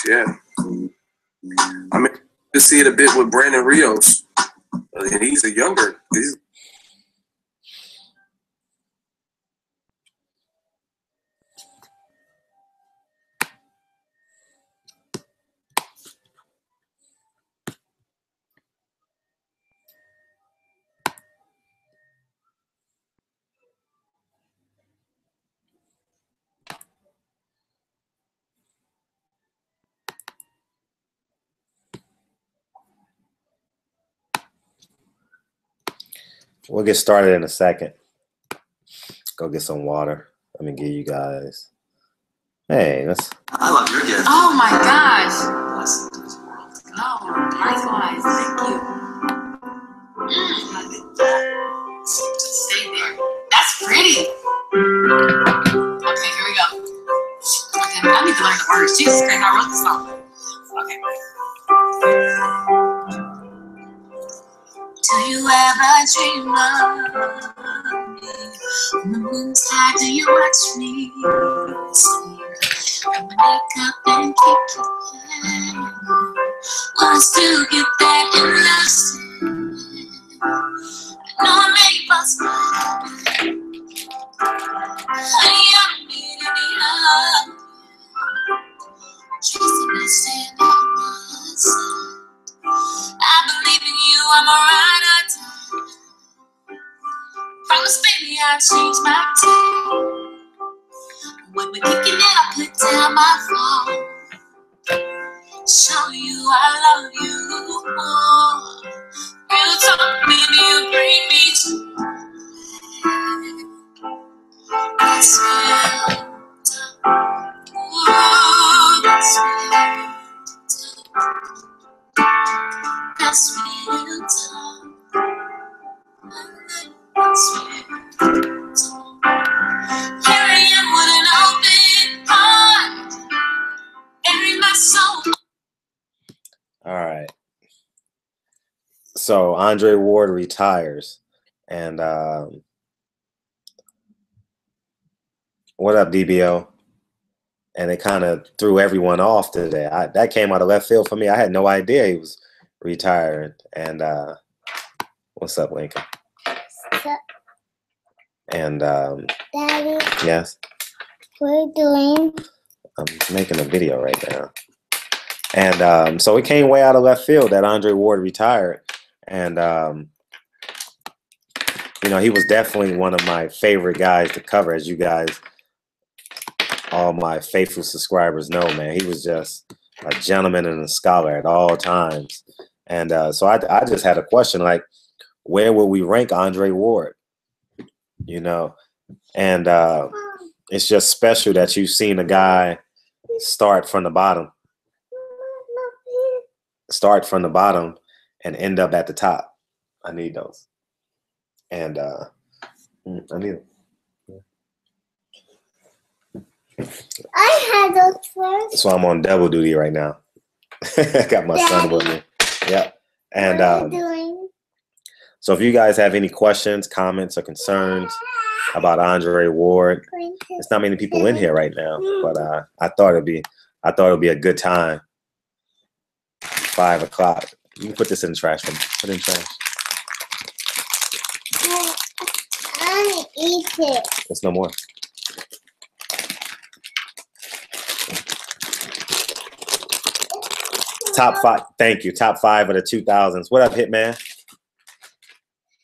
Yeah. I mean, you see it a bit with Brandon Rios. And he's a younger. We'll get started in a second. Go get some water. Let me give you guys. Hey, that's. I love your gift. Oh my gosh. Blessing to this world. No, likewise. Thank you. Stay there. That's pretty. Okay, here we go. Okay, I need to learn the words. Jesus Christ, I wrote this song. Okay. Do you ever dream of me? When the moon's high, do you watch me sleep? And wake up and kick your head. Will I still get that innocence? I know I make us mad. Honey, I'm needing you. Chasing the sand on my side. I believe in you, I'm a ride or die. Promise, baby, I'll change my tune. When we're kicking it, I'll put down my phone. Show you I love you more. You talk me, you bring me to life. That's real talk. Ooh, that's real talk. That's real talk. That's real talk. Here I am with an open heart. Bury my soul. All right. So Andre Ward retires, and what up, DBO? And it kind of threw everyone off today. That came out of left field for me. I had no idea he was retiring. And what's up, Lincoln? What's up? And Daddy, yes, what are you doing? I'm making a video right now. And so it came way out of left field that Andre Ward retired. And, you know, he was definitely one of my favorite guys to cover, as you guys, all my faithful subscribers know, man. He was just a gentleman and a scholar at all times. And so I just had a question, like, where will we rank Andre Ward? You know, and it's just special that you've seen a guy start from the bottom and end up at the top. I need those. And I need them. I had those first. So I'm on double duty right now. I got my son with me. Yep. And What are you doing? so if you guys have any questions, comments, or concerns about Andre Ward, there's not many people in here right now, but I thought it'd be a good time. 5 o'clock. You can put this in the trash for me. Put it in the trash. I eat it. There's no more. Top 5. Thank you. Top 5 of the 2000s. What up, Hitman?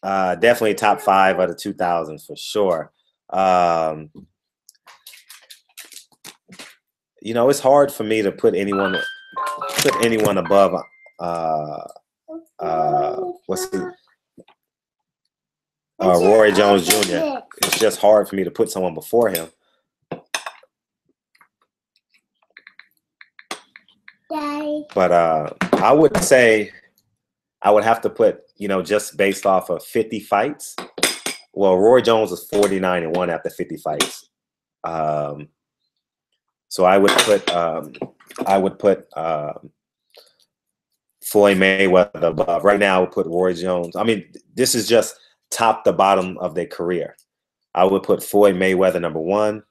Definitely top 5 of the 2000s for sure. You know, it's hard for me to put anyone above. What's the Roy Jones Jr. It's just hard for me to put someone before him. Daddy. But I would say I would have to put, you know, just based off of 50 fights. Well, Roy Jones was 49-1 after 50 fights. So I would put Floyd Mayweather above. Right now I would put Roy Jones. I mean, this is just top to bottom of their career. I would put Floyd Mayweather number 1.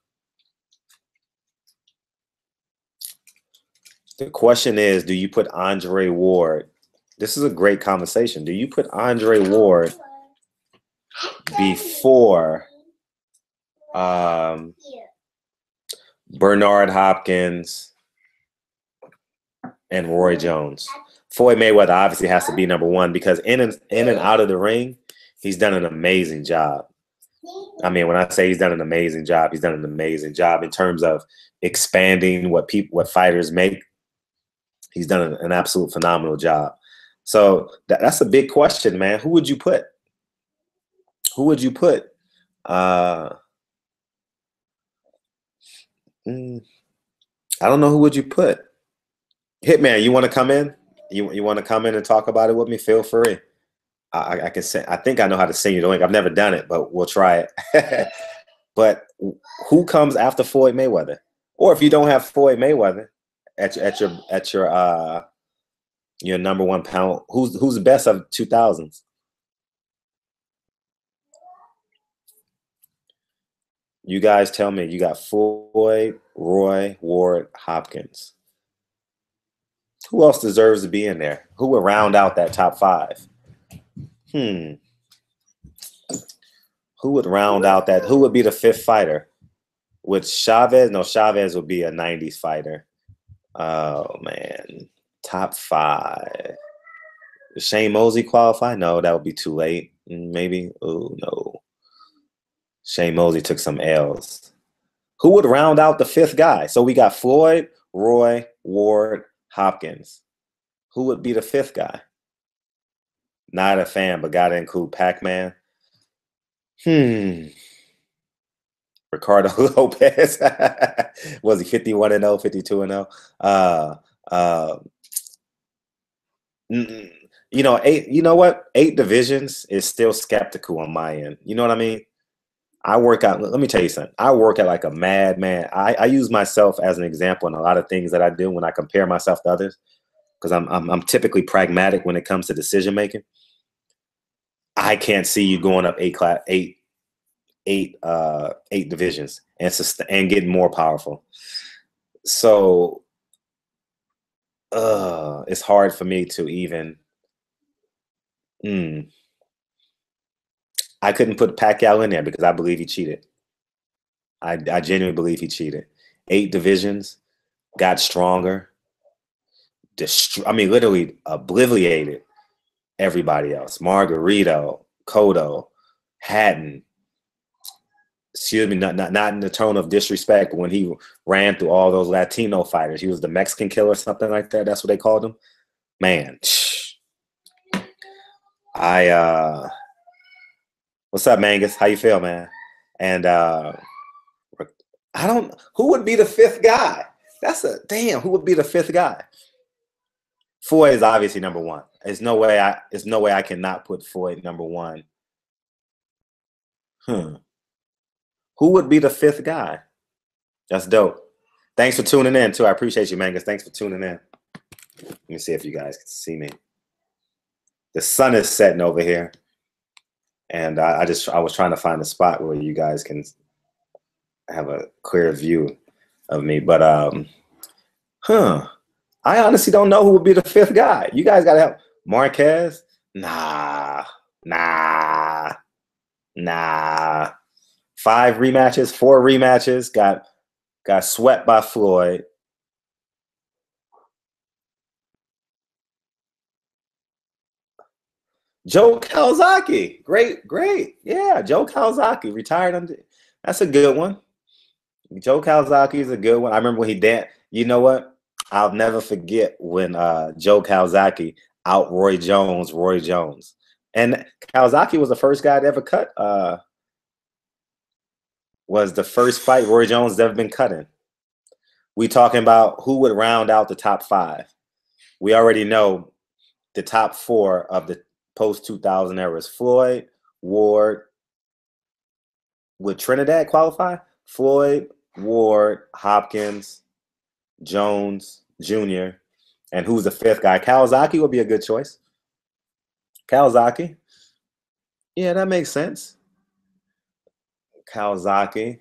The question is, do you put Andre Ward? This is a great conversation. Do you put Andre Ward before Bernard Hopkins and Roy Jones? Floyd Mayweather obviously has to be number one because in and out of the ring, he's done an amazing job. I mean, when I say he's done an amazing job, he's done an amazing job in terms of expanding what fighters make. He's done an absolute phenomenal job. So that's a big question, man. Who would you put? Who would you put? I don't know. Who would you put? Hitman, you want to come in? You want to come in and talk about it with me? Feel free. I can say. I think I know how to sing you the link. I've never done it, but we'll try it. But who comes after Floyd Mayweather? Or if you don't have Floyd Mayweather at your number one pound, who's the best of 2000s? You guys tell me. You got Floyd, Roy, Ward, Hopkins. Who else deserves to be in there? Who would round out that top five? Who would round out that? Who would be the fifth fighter? With Chavez? No, Chavez would be a 90s fighter. Oh, man. Top five. Does Shane Mosley qualify? No, that would be too late. Maybe. Oh, no. Shane Mosley took some L's. Who would round out the fifth guy? So we got Floyd, Roy, Ward, Hopkins. Who would be the fifth guy? Not a fan, but got to include Pac-Man. Ricardo Lopez. Was he 51-0, 52-0? You know, you know what? 8 divisions is still skeptical on my end. You know what I mean? I work out. Let me tell you something. I work out like a madman. I use myself as an example in a lot of things that I do when I compare myself to others, because I'm typically pragmatic when it comes to decision making. I can't see you going up 8 divisions and getting more powerful. So it's hard for me to even. I couldn't put Pacquiao in there because I believe he cheated. I genuinely believe he cheated. 8 divisions, got stronger. Literally obliterated everybody else. Margarito, Cotto, Hatton. Excuse me, not in the tone of disrespect, but when he ran through all those Latino fighters, he was the Mexican killer or something like that. That's what they called him. Man, what's up, Mangus? How you feel, man? And who would be the fifth guy? Who would be the fifth guy? Floyd is obviously number one. There's no way I cannot put Floyd number one. Who would be the fifth guy? That's dope. Thanks for tuning in, too. I appreciate you, Mangus. Thanks for tuning in. Let me see if you guys can see me. The sun is setting over here. And I was trying to find a spot where you guys can have a clear view of me. But, I honestly don't know who would be the fifth guy. You guys got to help. Marquez? Nah. 5 rematches, 4 rematches, got swept by Floyd. Joe Calzaghe, great. Yeah, Joe Calzaghe retired. That's a good one. Joe Calzaghe is a good one. I remember when he danced. You know what? I'll never forget when Joe Calzaghe out Roy Jones. And Calzaghe was the first guy to ever cut. Was the first fight Roy Jones has ever been cut in. We talking about who would round out the top 5. We already know the top 4 of the post-2000 era is Floyd, Ward. Would Trinidad qualify? Floyd, Ward, Hopkins, Jones, Jr., and who's the fifth guy? Calzaghe would be a good choice. Calzaghe. Yeah, that makes sense. Calzaghe.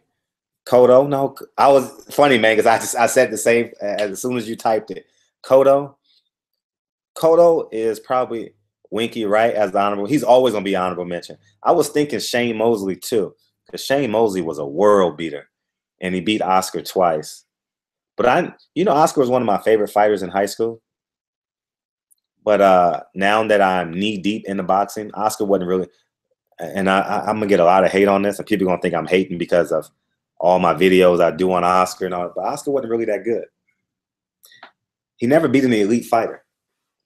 Cotto. No, I was funny, man, because I said the same as soon as you typed it. Cotto. Cotto is probably Winky Wright as the honorable. He's always gonna be honorable mention. I was thinking Shane Mosley too, because Shane Mosley was a world beater, and he beat Oscar twice. But Oscar was one of my favorite fighters in high school. But now that I'm knee deep into boxing, Oscar wasn't really. And I'm gonna get a lot of hate on this, and people are gonna think I'm hating because of all my videos I do on Oscar and all. But Oscar wasn't really that good. He never beat an elite fighter.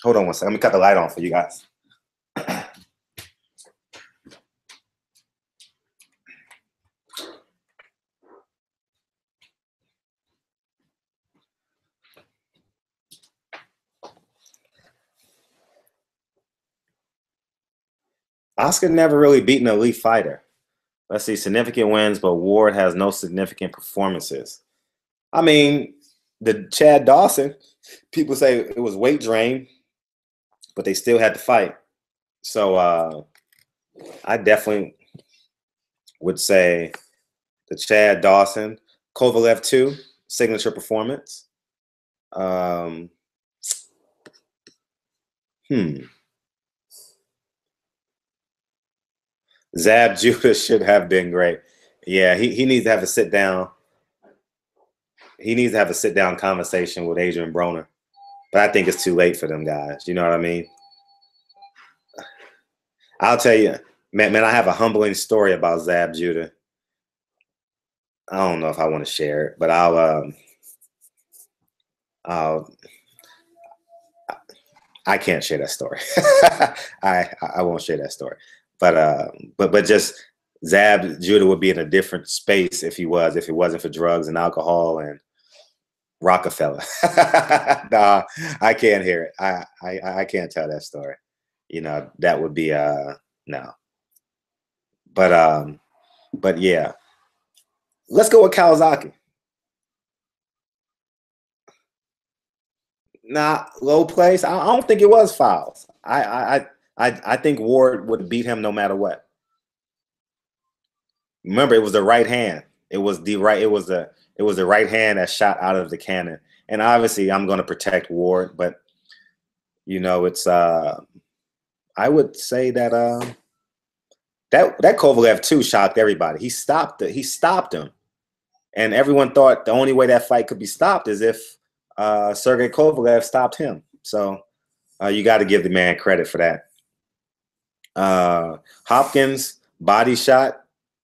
Hold on one second. Let me cut the light on for you guys. Oscar never really beat an elite fighter. Let's see, significant wins, but Ward has no significant performances. I mean, the Chad Dawson, people say it was weight drain, but they still had to fight. So I definitely would say the Chad Dawson, Kovalev 2, signature performance. Zab Judah should have been great. Yeah, he needs to have a sit down. He needs to have a sit down conversation with Adrian Broner. But I think it's too late for them guys. You know what I mean? I'll tell you, man, I have a humbling story about Zab Judah. I don't know if I want to share it, but I can't share that story. I won't share that story. But just Zab Judah would be in a different space if it wasn't for drugs and alcohol and Rockefeller. Nah, I can't hear it. I can't tell that story. That would be no. But yeah. Let's go with Kawasaki. Nah, low place. I don't think it was fouls. I think Ward would beat him no matter what. Remember, it was the right hand. It was the right hand that shot out of the cannon. And obviously, I'm going to protect Ward, but it's I would say that that Kovalev 2 shocked everybody. He stopped him, and everyone thought the only way that fight could be stopped is if Sergey Kovalev stopped him. So you got to give the man credit for that. Hopkins body shot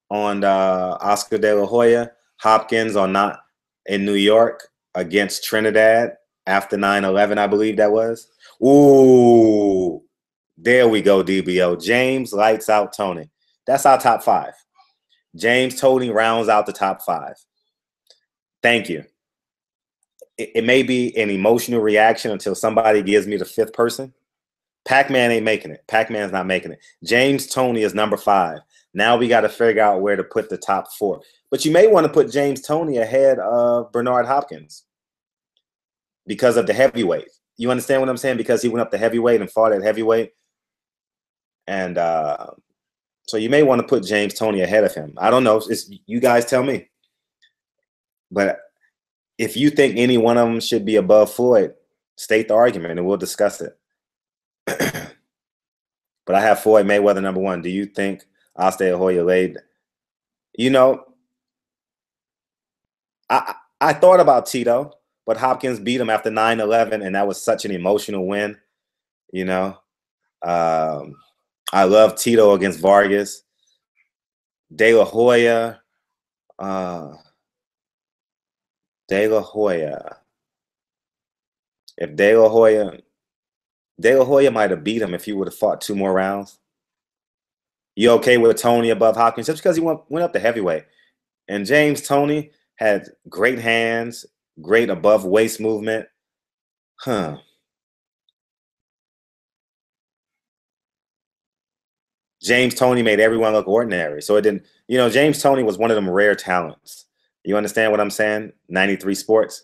on Oscar De La Hoya. Hopkins on not in New York against Trinidad after 9/11, I believe that was. Ooh, there we go, DBO. James lights out Tony. That's our top 5. James Tony rounds out the top 5. Thank you. It may be an emotional reaction until somebody gives me the 5th person. Pac-Man ain't making it. Pac-Man's not making it. James Toney is number 5. Now we got to figure out where to put the top 4. But you may want to put James Toney ahead of Bernard Hopkins because of the heavyweight. You understand what I'm saying? Because he went up to heavyweight and fought at heavyweight. And so you may want to put James Toney ahead of him. I don't know. You guys tell me. But if you think any one of them should be above Floyd, state the argument and we'll discuss it. But I have Floyd Mayweather number 1. Do you think Oscar De La Hoya laid? I thought about Tito, but Hopkins beat him after 9/11, and that was such an emotional win. I love Tito against Vargas. De La Hoya. De La Hoya. If De La Hoya might have beat him if he would have fought 2 more rounds. You okay with Tony above Hopkins just because he went up to heavyweight? And James Toney had great hands, great above waist movement. James Toney made everyone look ordinary. So it didn't, James Toney was one of them rare talents. You understand what I'm saying? 93 Sports.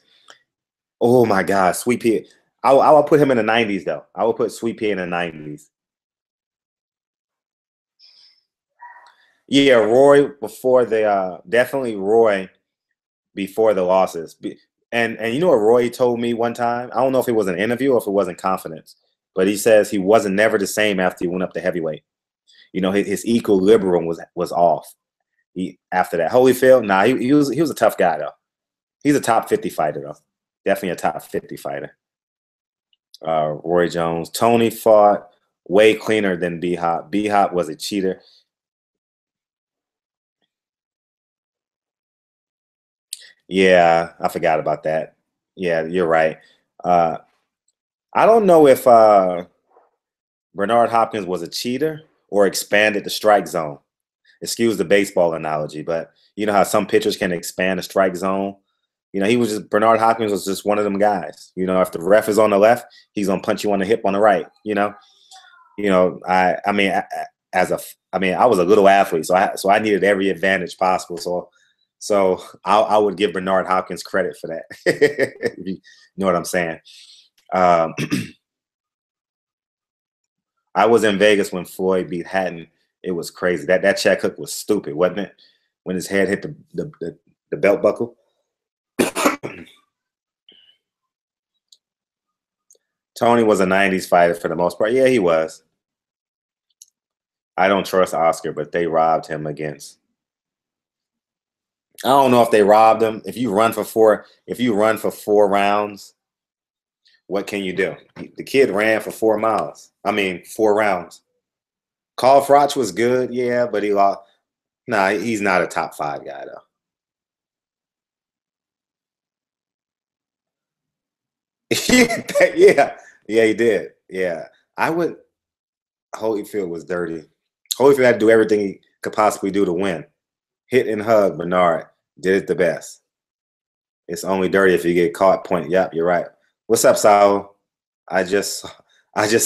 Oh my God, Sweet Pea. I will put him in the 90s though. I will put Sweet Pea in the 90s. Yeah, Roy before the definitely Roy before the losses. And you know what Roy told me one time? I don't know if it was an interview or if it was in confidence, but he says he wasn't never the same after he went up to heavyweight. You know, his equilibrium was off. He after that Holyfield, nah, he was a tough guy though. He's a top 50 fighter though. Definitely a top 50 fighter. Roy Jones. Tony fought way cleaner than B Hop. B Hop was a cheater. Yeah, I forgot about that. Yeah, you're right. I don't know if Bernard Hopkins was a cheater or expanded the strike zone. Excuse the baseball analogy, but you know how some pitchers can expand the strike zone. You know, Bernard Hopkins was just one of them guys. You know, if the ref is on the left, he's gonna punch you on the hip on the right. You know, I mean, I was a little athlete, so I needed every advantage possible. So I would give Bernard Hopkins credit for that. If you know what I'm saying. I was in Vegas when Floyd beat Hatton. It was crazy. That check hook was stupid, wasn't it? When his head hit the belt buckle. Tony was a 90s fighter for the most part. Yeah, he was. I don't trust Oscar, but they robbed him against. I don't know if they robbed him. If you run for 4 rounds, what can you do? The kid ran for 4 miles. 4 rounds. Carl Froch was good, yeah, but he lost. Nah, he's not a top 5 guy though. Yeah, he did. Yeah, Holyfield was dirty. Holyfield had to do everything he could possibly do to win. Hit and hug. Bernard did it the best. It's only dirty if you get caught. Point. Yep, you're right. What's up, Saul? I just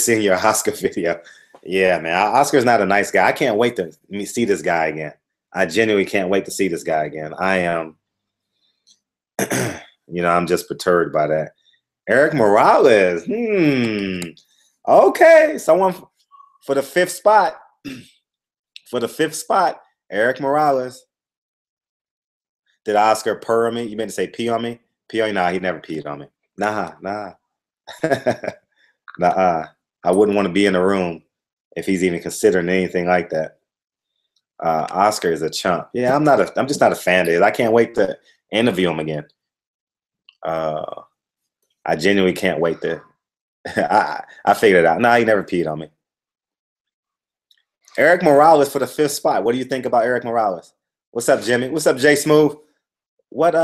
seen your Oscar video. Yeah, man. Oscar's not a nice guy. I can't wait to see this guy again. I genuinely can't wait to see this guy again. I am, I'm just perturbed by that. Eric Morales. Okay. Someone for the 5th spot. For the 5th spot, Eric Morales. Did Oscar purr on me? You meant to say pee on me? Pee on me? Nah, he never peed on me. Nah. Nah. I wouldn't want to be in the room if he's even considering anything like that. Oscar is a chump. Yeah, I'm just not a fan of his. I can't wait to interview him again. I genuinely can't wait to. I figured it out. Nah, he never peed on me. Eric Morales for the 5th spot. What do you think about Eric Morales? What's up, Jimmy? What's up, Jay Smooth? What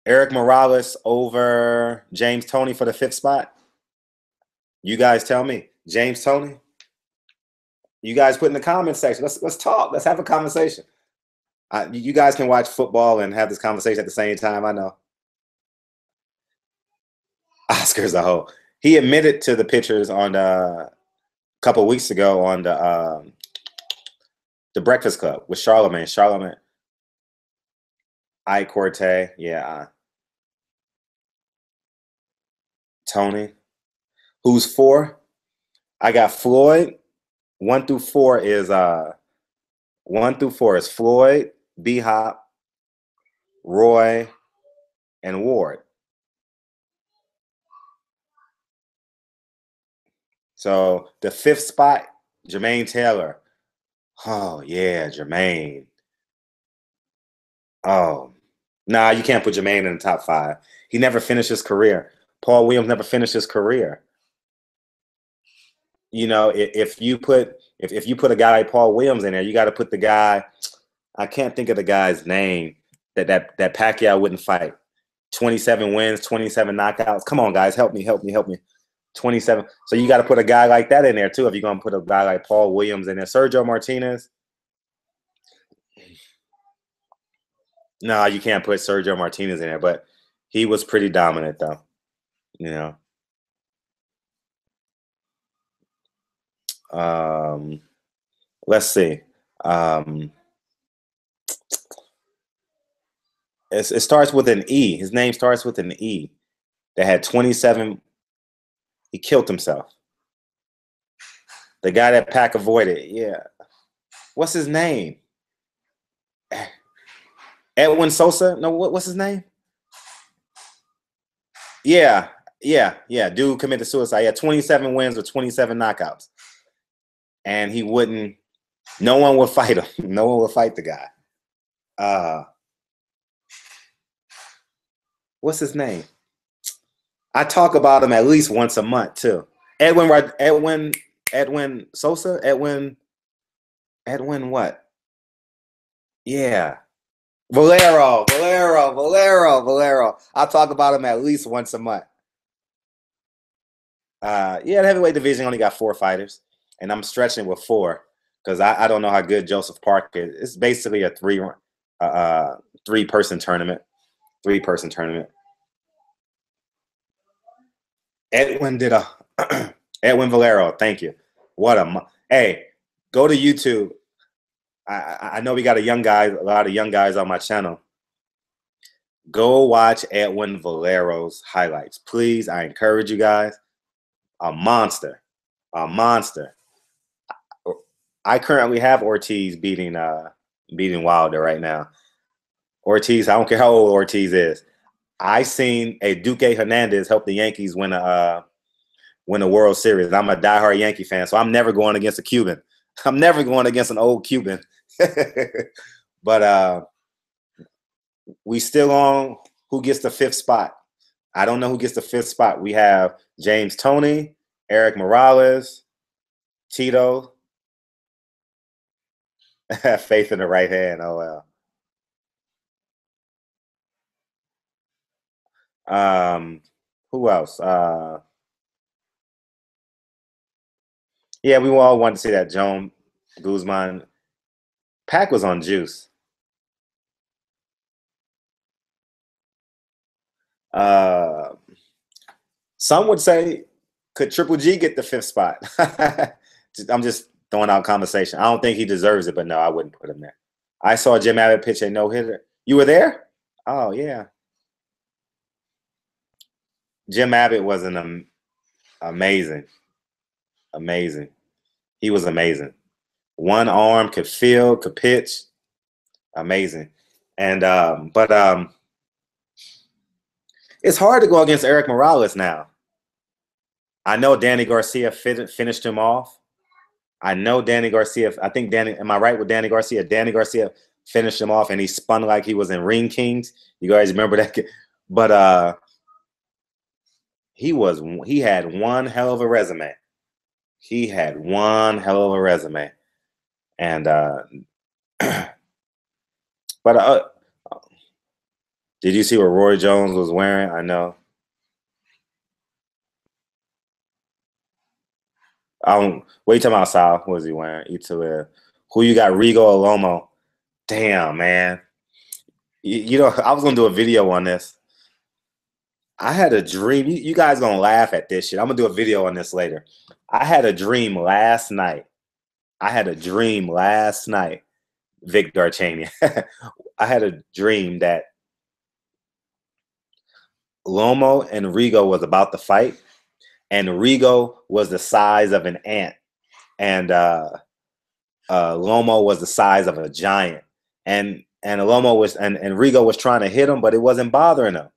Eric Morales over James Toney for the 5th spot? You guys tell me. James Toney? You guys put in the comment section. Let's talk. Let's have a conversation. You guys can watch football and have this conversation at the same time. I know. Oscar's a hoe. He admitted to the pictures on a couple of weeks ago on the Breakfast Club with Charlamagne. Ike Corte. Yeah. Tony. Who's 4? I got Floyd. 1 through 4 is Floyd, B Hop, Roy, and Ward. So the 5th spot, Jermaine Taylor. Oh yeah, Jermaine. Oh, nah, you can't put Jermaine in the top 5. He never finished his career. Paul Williams never finished his career. You know, if you put a guy like Paul Williams in there, you got to put the guy. I can't think of the guy's name that Pacquiao wouldn't fight. 27 wins, 27 knockouts. Come on, guys, help me. 27. So you got to put a guy like that in there too. If you're gonna put a guy like Paul Williams in there, Sergio Martinez. No, you can't put Sergio Martinez in there, but he was pretty dominant though. You know. Let's see. It starts with an E. His name starts with an E. That had 27. He killed himself. The guy that Pac avoided. Yeah. What's his name? Edwin Sosa. No, what's his name? Yeah. Dude committed suicide. He had 27 wins with 27 knockouts. And he wouldn't, no one would fight him. No one would fight the guy. What's his name? I talk about him at least once a month too. Edwin Sosa? Edwin what? Yeah. Valero. I talk about him at least once a month. The heavyweight division only got 4 fighters, and I'm stretching with 4 because I don't know how good Joseph Park is. It's basically a three-person tournament. Edwin Valero. Thank you. Hey, go to YouTube. I know we got a lot of young guys on my channel. Go watch Edwin Valero's highlights, please. I encourage you guys. A monster. I currently have Ortiz beating Wilder right now. Ortiz, I don't care how old Ortiz is. I seen a Duque Hernandez help the Yankees win a World Series. I'm a diehard Yankee fan, so I'm never going against a Cuban. I'm never going against an old Cuban. But we still on who gets the 5th spot. I don't know who gets the 5th spot. We have James Toney, Eric Morales, Tito. Faith in the right hand. Oh well. Who else? Yeah, we all wanted to see that. Joan Guzman. Pac was on juice. Some would say, could Triple G get the 5th spot? I'm just throwing out conversation. I don't think he deserves it, but no, I wouldn't put him there. I saw Jim Abbott pitch a no-hitter. You were there? Oh, yeah. Jim Abbott was amazing. He was amazing. One arm, could field, could pitch. Amazing. And but it's hard to go against Eric Morales now. I know Danny Garcia finished him off. I know Danny Garcia. I think am I right with Danny Garcia? Danny Garcia finished him off, and he spun like he was in Ring Kings. You guys remember that? But he had one hell of a resume. And but did you see what Roy Jones was wearing? I know. What are you talking about, Sal? What was he wearing? Who you got, Rigo or Lomo? Damn, man. You know, I was going to do a video on this. I had a dream. You guys going to laugh at this shit. I'm going to do a video on this later. I had a dream last night. Vic Darchania. I had a dream that Lomo and Rigo was about to fight, and Rigo was the size of an ant, and Lomo was the size of a giant, and Lomo was and Rigo was trying to hit him, but it wasn't bothering him.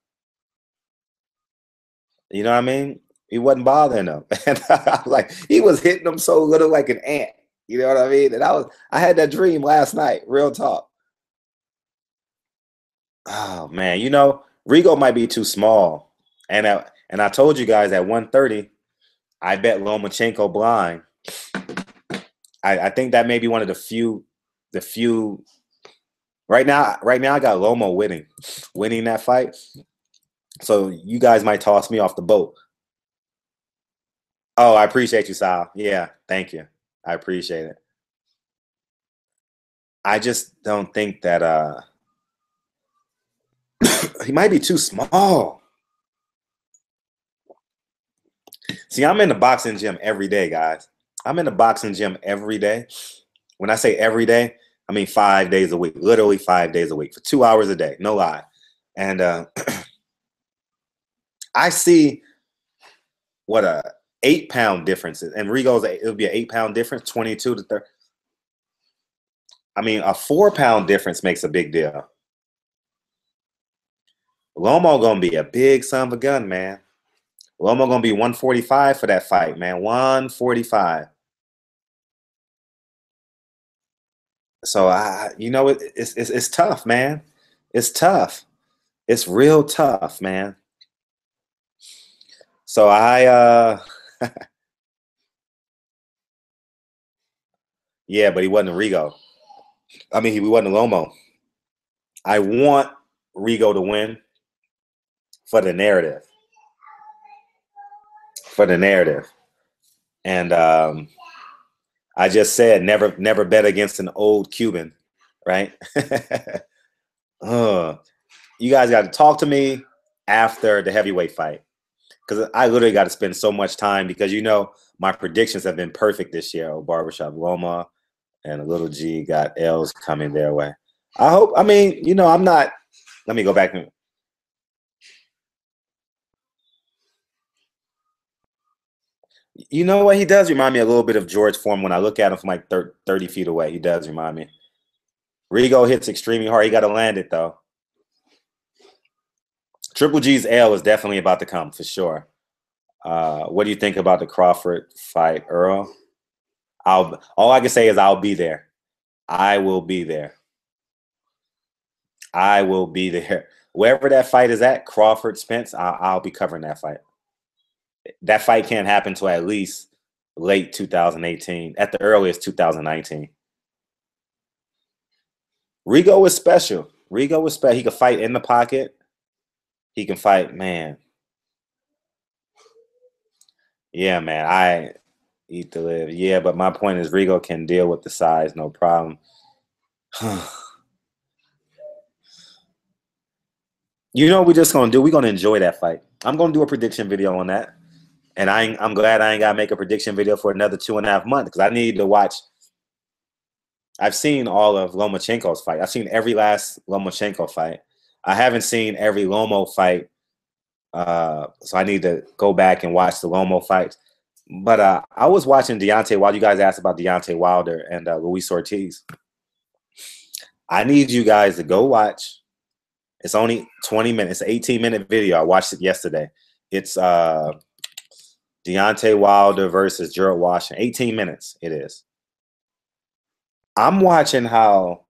You know what I mean? He wasn't bothering him, and like he was hitting him so little like an ant. You know what I mean? And I had that dream last night. Real talk. Oh man, you know, Rigo might be too small, and I told you guys at 130, I bet Lomachenko blind. I think that may be one of the few. Right now, I got Lomo winning that fight. So you guys might toss me off the boat. Oh, I appreciate you, Sal. Yeah, thank you. I appreciate it. I just don't think that he might be too small. See, I'm in the boxing gym every day, guys. I'm in the boxing gym every day. When I say every day, I mean 5 days a week, literally 5 days a week for 2 hours a day, no lie. And I see what a 8-pound difference is. And Rigo's, it'll be an 8-pound difference, 22 to 30. I mean, a 4-pound difference makes a big deal. Lomo gonna be a big son of a gun, man. Lomo gonna be 145 for that fight, man. 145. So it's tough, man. It's tough. It's real tough, man. So yeah, but he wasn't Rigo. I mean, he wasn't Lomo. I want Rigo to win for the narrative. For the narrative. And I just said never bet against an old Cuban, right? You guys got to talk to me after the heavyweight fight, because I literally got to spend so much time, because my predictions have been perfect this year. Barbershop Loma and a little G got L's coming their way. I hope. I mean, I'm not. Let me go back. You know what? He does remind me a little bit of George Foreman when I look at him from like 30 feet away. He does remind me. Rigo hits extremely hard. He got to land it, though. Triple G's L is definitely about to come, for sure. What do you think about the Crawford fight, Earl? All I can say is I'll be there. I will be there. I will be there. Wherever that fight is at, Crawford, Spence, I'll be covering that fight. That fight can't happen till at least late 2018, at the earliest 2019. Rigo is special. Rigo is special. He can fight in the pocket. He can fight, man. Yeah, man. I eat to live. Yeah, but my point is Rigo can deal with the size, no problem. You know what we're just going to do? We're going to enjoy that fight. I'm going to do a prediction video on that. And I'm glad I ain't got to make a prediction video for another 2.5 months, because I need to watch. I've seen all of Lomachenko's fight. I've seen every last Lomachenko fight. I haven't seen every Lomo fight. So I need to go back and watch the Lomo fights. But I was watching Deontay Wilder. You guys asked about Deontay Wilder and Luis Ortiz. I need you guys to go watch. It's only 20 minutes. It's an 18-minute video. I watched it yesterday. It's Deontay Wilder versus Gerald Washington. 18 minutes it is. I'm watching how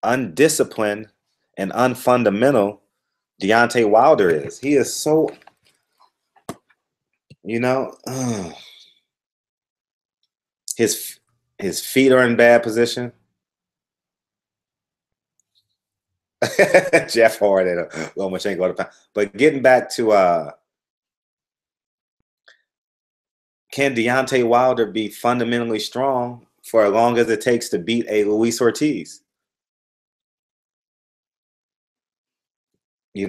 undisciplined and unfundamental Deontay Wilder is. He is so, his feet are in bad position. Jeff Hardy, Lomachenko. But getting back to can Deontay Wilder be fundamentally strong for as long as it takes to beat a Luis Ortiz? You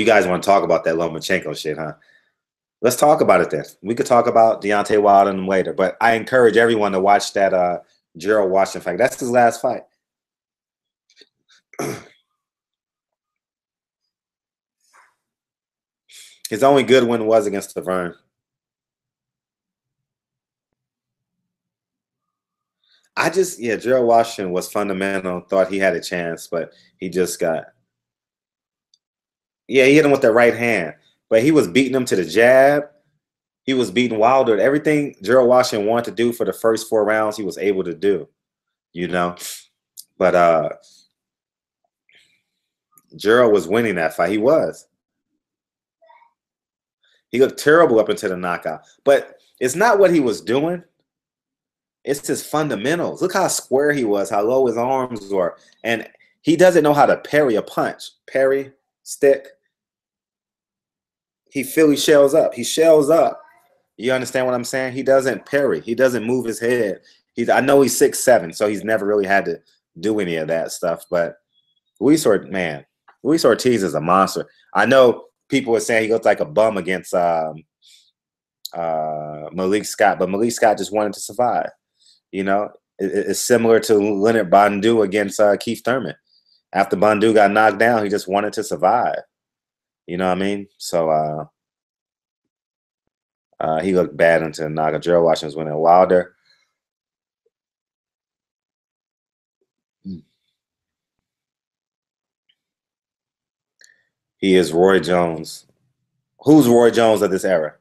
guys want to talk about that Lomachenko shit, huh? Let's talk about it then. We could talk about Deontay Wilder and them later, but I encourage everyone to watch that Gerald Washington fight. That's his last fight. His only good win was against Laverne. Gerald Washington was fundamental. Thought he had a chance, but he just got. Yeah, he hit him with the right hand, but he was beating him to the jab. He was beating Wilder. Everything Gerald Washington wanted to do for the first 4 rounds, he was able to do. But Gerald was winning that fight. He was. He looked terrible up until the knockout. But it's not what he was doing. It's his fundamentals. Look how square he was, how low his arms were. And he doesn't know how to parry a punch. Parry, stick. He shells up. He shells up. You understand what I'm saying? He doesn't parry. He doesn't move his head. I know he's 6'7", so he's never really had to do any of that stuff. But Luis Ortiz is a monster. I know people were saying he looked like a bum against Malik Scott, but Malik Scott just wanted to survive. It's similar to Leonard Bondu against Keith Thurman. After Bondu got knocked down, he just wanted to survive. You know what I mean? So he looked bad until the knockout. Gerald Washington's winning. Wilder. He is Roy Jones. Who's Roy Jones of this era?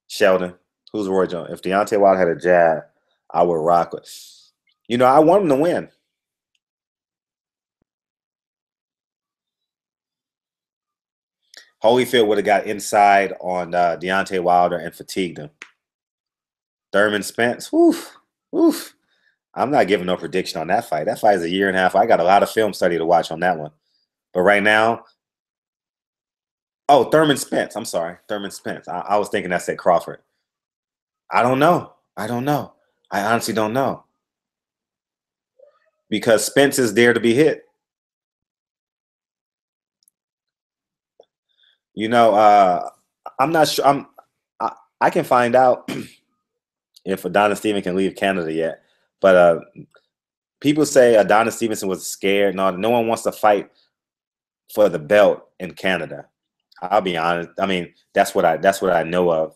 Sheldon. Who's Roy Jones? If Deontay Wilder had a jab, I would rock with. You know, I want him to win. Holyfield would have got inside on Deontay Wilder and fatigued him. Thurman Spence, woof, woof. I'm not giving no prediction on that fight. That fight is a year and a half. I got a lot of film study to watch on that one. But right now, oh, Thurman Spence. I'm sorry, Thurman Spence. I was thinking that said Crawford. I don't know. I honestly don't know. Because Spence is there to be hit. You know, I'm not sure. I can find out if Adonis Stevenson can leave Canada yet. But people say Adonis Stevenson was scared. No one wants to fight for the belt in Canada. I'll be honest. I mean, that's what I know of.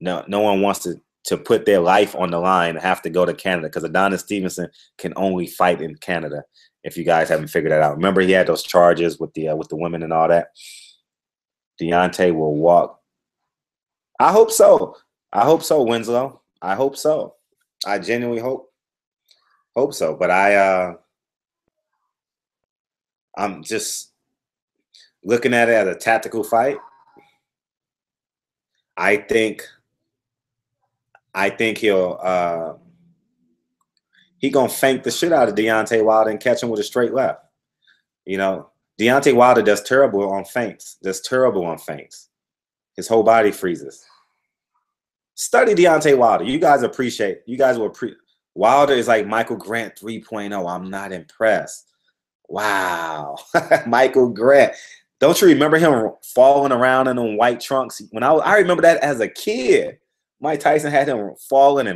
No one wants to put their life on the line and have to go to Canada because Adonis Stevenson can only fight in Canada. If you guys haven't figured that out, remember he had those charges with the women and all that. Deontay will walk. I hope so. I hope so, Winslow. I hope so. I genuinely hope so. But I'm just looking at it as a tactical fight. I think he'll he gonna feint the shit out of Deontay Wilder and catch him with a straight left. You know, Deontay Wilder does terrible on feints. His whole body freezes. Study Deontay Wilder. You guys will Wilder is like Michael Grant 3.0. I'm not impressed. Wow. Michael Grant. Don't you remember him falling around in them white trunks? I remember that as a kid. Mike Tyson had him falling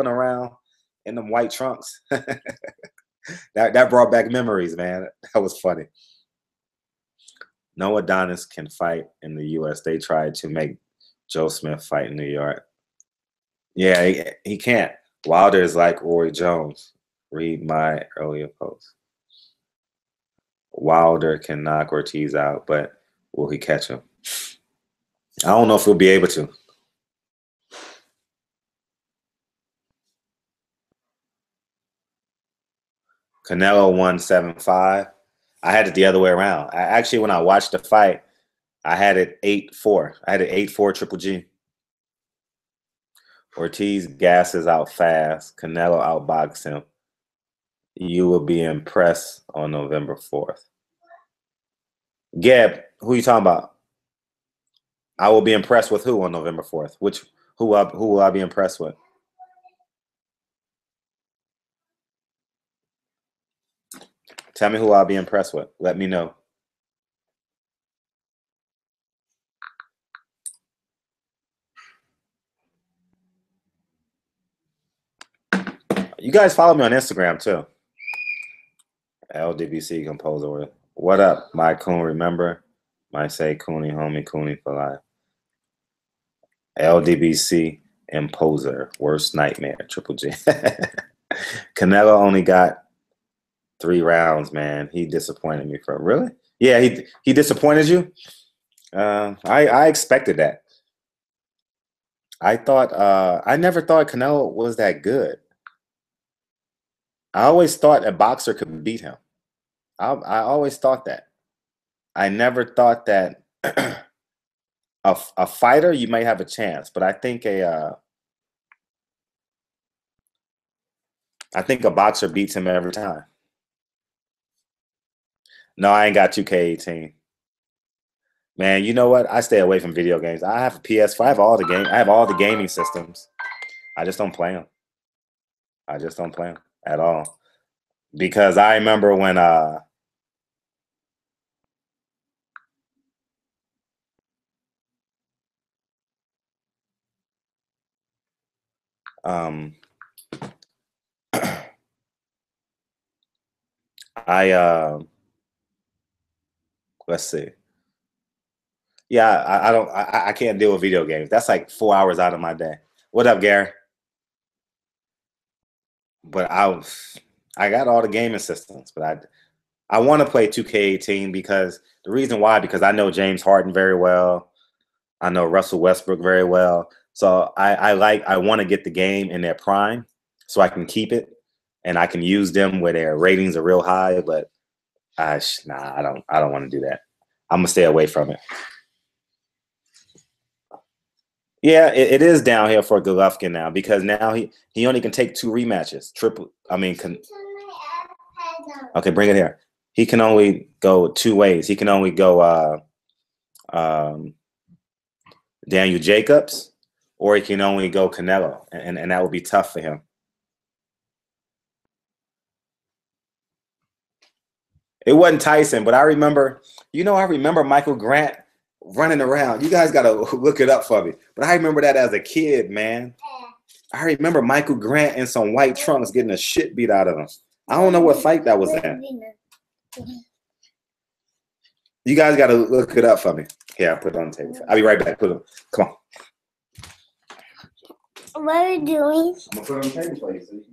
around in them white trunks. that brought back memories, man. That was funny. No Adonis can fight in the U.S. They tried to make Joe Smith fight in New York. Yeah, he can't. Wilder is like Roy Jones. Read my earlier post. Wilder can knock Ortiz out, but will he catch him? I don't know if he'll be able to. Canelo won 7-5. I had it the other way around. When I watched the fight, I had it 8-4. I had it 8-4 Triple G. Ortiz gasses out fast. Canelo outboxes him. You will be impressed on November 4th. Gab, who are you talking about? I will be impressed with who on November 4th? Who will I be impressed with? Tell me who I'll be impressed with. Let me know. You guys follow me on Instagram too. LDBC Composer. What up, my coon? Remember, might say Cooney homie, Cooney for life. LDBC Imposer, worst nightmare, Triple G. Canelo only got 3 rounds, man. He disappointed me for really. Yeah, he disappointed you. I expected that. I never thought Canelo was that good. I always thought a boxer could beat him. I always thought that. I never thought that a fighter you might have a chance, but I think a boxer beats him every time. No, I ain't got 2K18. Man, you know what? I stay away from video games. I have a PS5. I have all the gaming systems. I just don't play them. I just don't play them at all. Because I remember when let's see. Yeah, I can't deal with video games. That's like 4 hours out of my day. What up, Gary? But I got all the gaming systems, but I want to play 2K18 because the reason why, because I know James Harden very well. I know Russell Westbrook very well. So I want to get the game in their prime so I can keep it and I can use them where their ratings are real high. But I don't want to do that. I'm gonna stay away from it. Yeah, it is downhill for Golovkin now because now he only can take 2 rematches. Okay, bring it here. He can only go 2 ways. He can only go Daniel Jacobs, or he can only go Canelo, and that would be tough for him. It wasn't Tyson, but I remember Michael Grant running around. You guys got to look it up for me. But I remember that as a kid, man. I remember Michael Grant in some white trunks getting the shit beat out of him. I don't know what fight that was in. You guys got to look it up for me. Here, I'll put it on the table. I'll be right back. Come on. What are you doing? I'm going to put it on the table for you.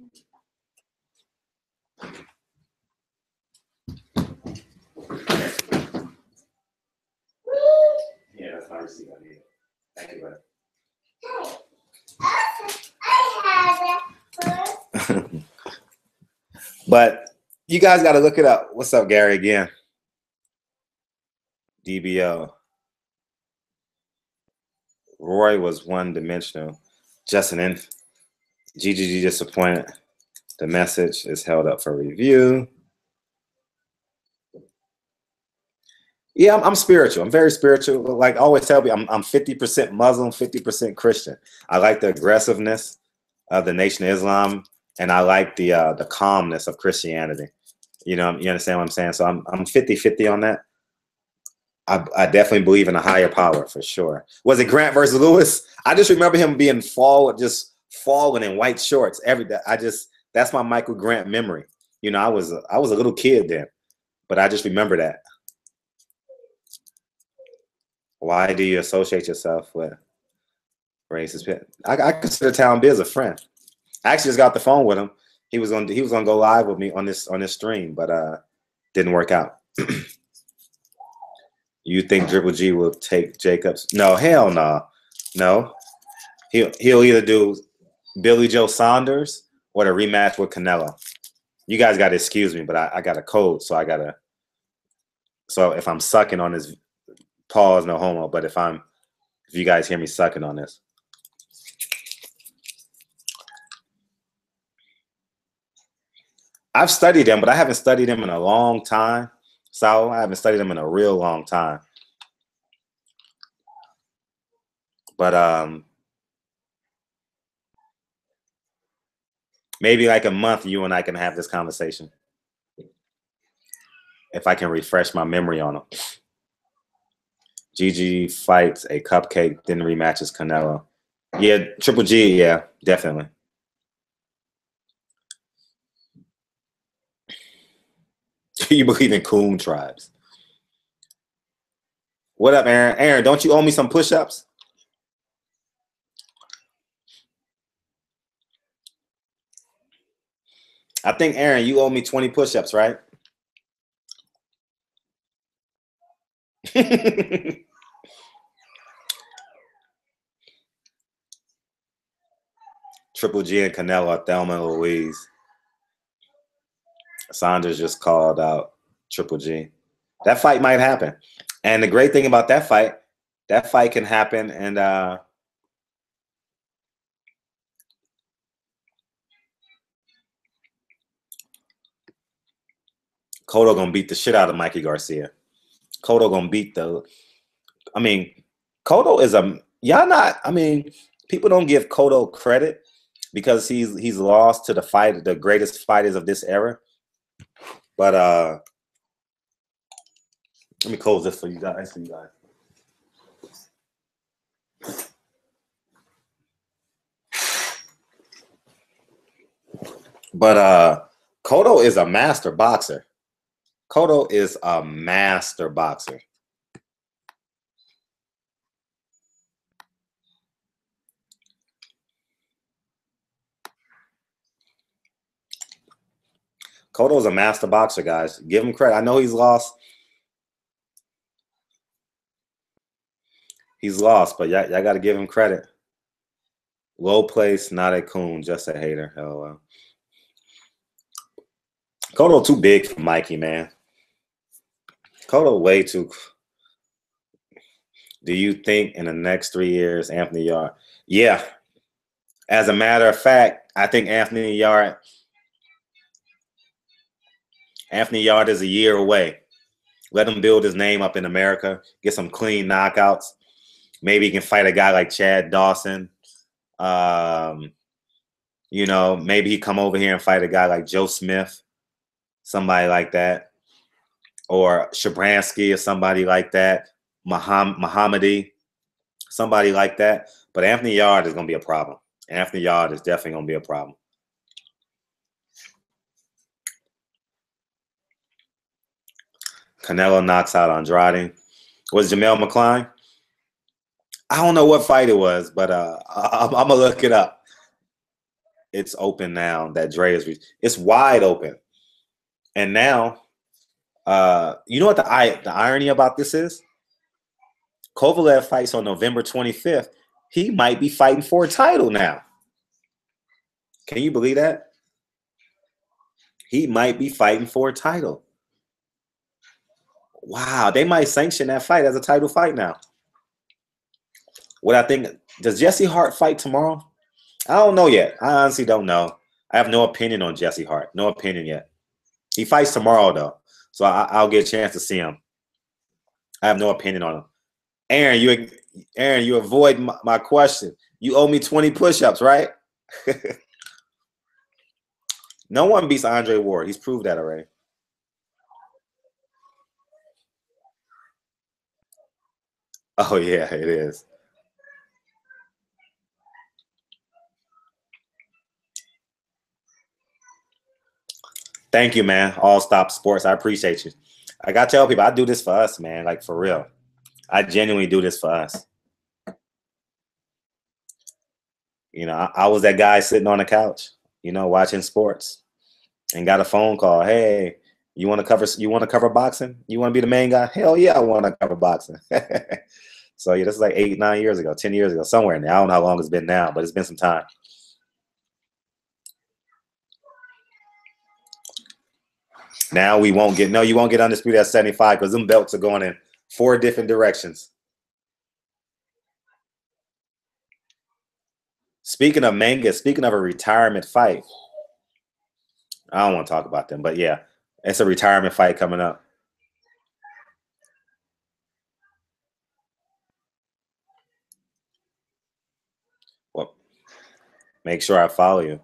Yeah, that's my receipt. I need it. Thank you, buddy. I have it. But you guys got to look it up. What's up, Gary, again? DBO. Roy was one-dimensional. Justin in. GGG disappointed. The message is held up for review. Yeah, I'm spiritual. I'm very spiritual. Like I always tell people, I'm 50% Muslim, 50% Christian. I like the aggressiveness of the Nation of Islam, and I like the calmness of Christianity. You know, you understand what I'm saying? So I'm 50-50 on that. I definitely believe in a higher power for sure. Was it Grant versus Lewis? I just remember him being falling in white shorts every day. That's my Michael Grant memory. You know, I was a little kid then, but I just remember that. Why do you associate yourself with racist? I consider Town Biz a friend. I actually just got the phone with him. He was gonna go live with me on this stream, but didn't work out. You think Triple G will take Jacobs? No, hell no. No. He'll either do Billy Joe Saunders or the rematch with Canelo. You guys gotta excuse me, but I got a code, so so if I'm sucking on this, pause, no homo, but if you guys hear me sucking on this. I've studied them, but I haven't studied them in a long time. So I haven't studied them in a real long time. But maybe like a month, you and I can have this conversation. If I can refresh my memory on them. GG fights a cupcake, then rematches Canelo. Yeah, Triple G, yeah, definitely. You believe in coon tribes. What up, Aaron? Aaron, don't you owe me some push-ups? I think, Aaron, you owe me 20 push-ups, right? Triple G and Canelo, Thelma and Louise. Saunders just called out Triple G. That fight might happen. And the great thing about that fight can happen. And Cotto gonna beat the shit out of Mikey Garcia. Cotto gonna beat Cotto is people don't give Cotto credit because he's lost to the greatest fighters of this era. But let me close this for you guys. But Cotto is a master boxer. Cotto is a master boxer. Cotto's a master boxer, guys. Give him credit. I know he's lost. He's lost, but y'all got to give him credit. Low place, not a coon, just a hater. LOL. Cotto too big for Mikey, man. Cotto way too. Do you think in the next 3 years, Anthony Yard? Yeah. As a matter of fact, I think Anthony Yard is a year away. Let him build his name up in America, get some clean knockouts. Maybe he can fight a guy like Chad Dawson. You know, maybe he come over here and fight a guy like Joe Smith, somebody like that, or Shabransky or somebody like that, Muhammadi, somebody like that. But Anthony Yard is going to be a problem. Anthony Yard is definitely going to be a problem. Canelo knocks out Andrade. Was Jamel McCline? I don't know what fight it was, but I'm going to look it up. It's open now that Dre is. It's wide open. And now, you know what the irony about this is? Kovalev fights on November 25th. He might be fighting for a title now. Can you believe that? He might be fighting for a title. Wow, they might sanction that fight as a title fight now. What I think, does Jesse Hart fight tomorrow? I don't know yet. I honestly don't know. I have no opinion on Jesse Hart. No opinion yet. He fights tomorrow, though, so I'll get a chance to see him. I have no opinion on him. Aaron, you avoid my question. You owe me 20 push-ups, right? No one beats Andre Ward. He's proved that already. Oh, yeah, it is. Thank you, man. All Stop Sports. I appreciate you. I got to tell people, I do this for us, man. Like, for real. I genuinely do this for us. You know, I was that guy sitting on the couch, you know, watching sports and got a phone call. Hey, you want to cover boxing? You want to be the main guy? Hell yeah, I want to cover boxing. So, yeah, this is like 8, 9 years ago, 10 years ago, somewhere in there. I don't know how long it's been now, but it's been some time. Now you won't get undisputed at 75 because them belts are going in 4 different directions. Speaking of manga, speaking of a retirement fight, I don't want to talk about them, but yeah, it's a retirement fight coming up. Well, make sure I follow you.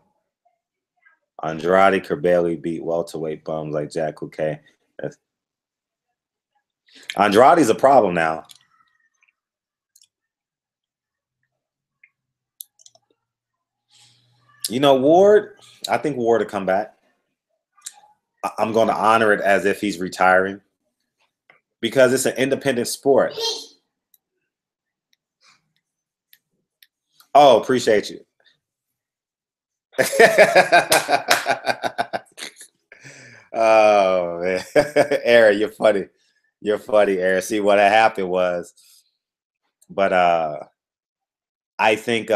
Andrade could barely beat welterweight bums like Jack Couquet. Andrade's a problem now. You know, Ward, I think Ward will come back. I'm going to honor it as if he's retiring because it's an independent sport. Oh, appreciate you. Oh, man. Aaron, you're funny. You're funny, Aaron. See, what happened was, but I think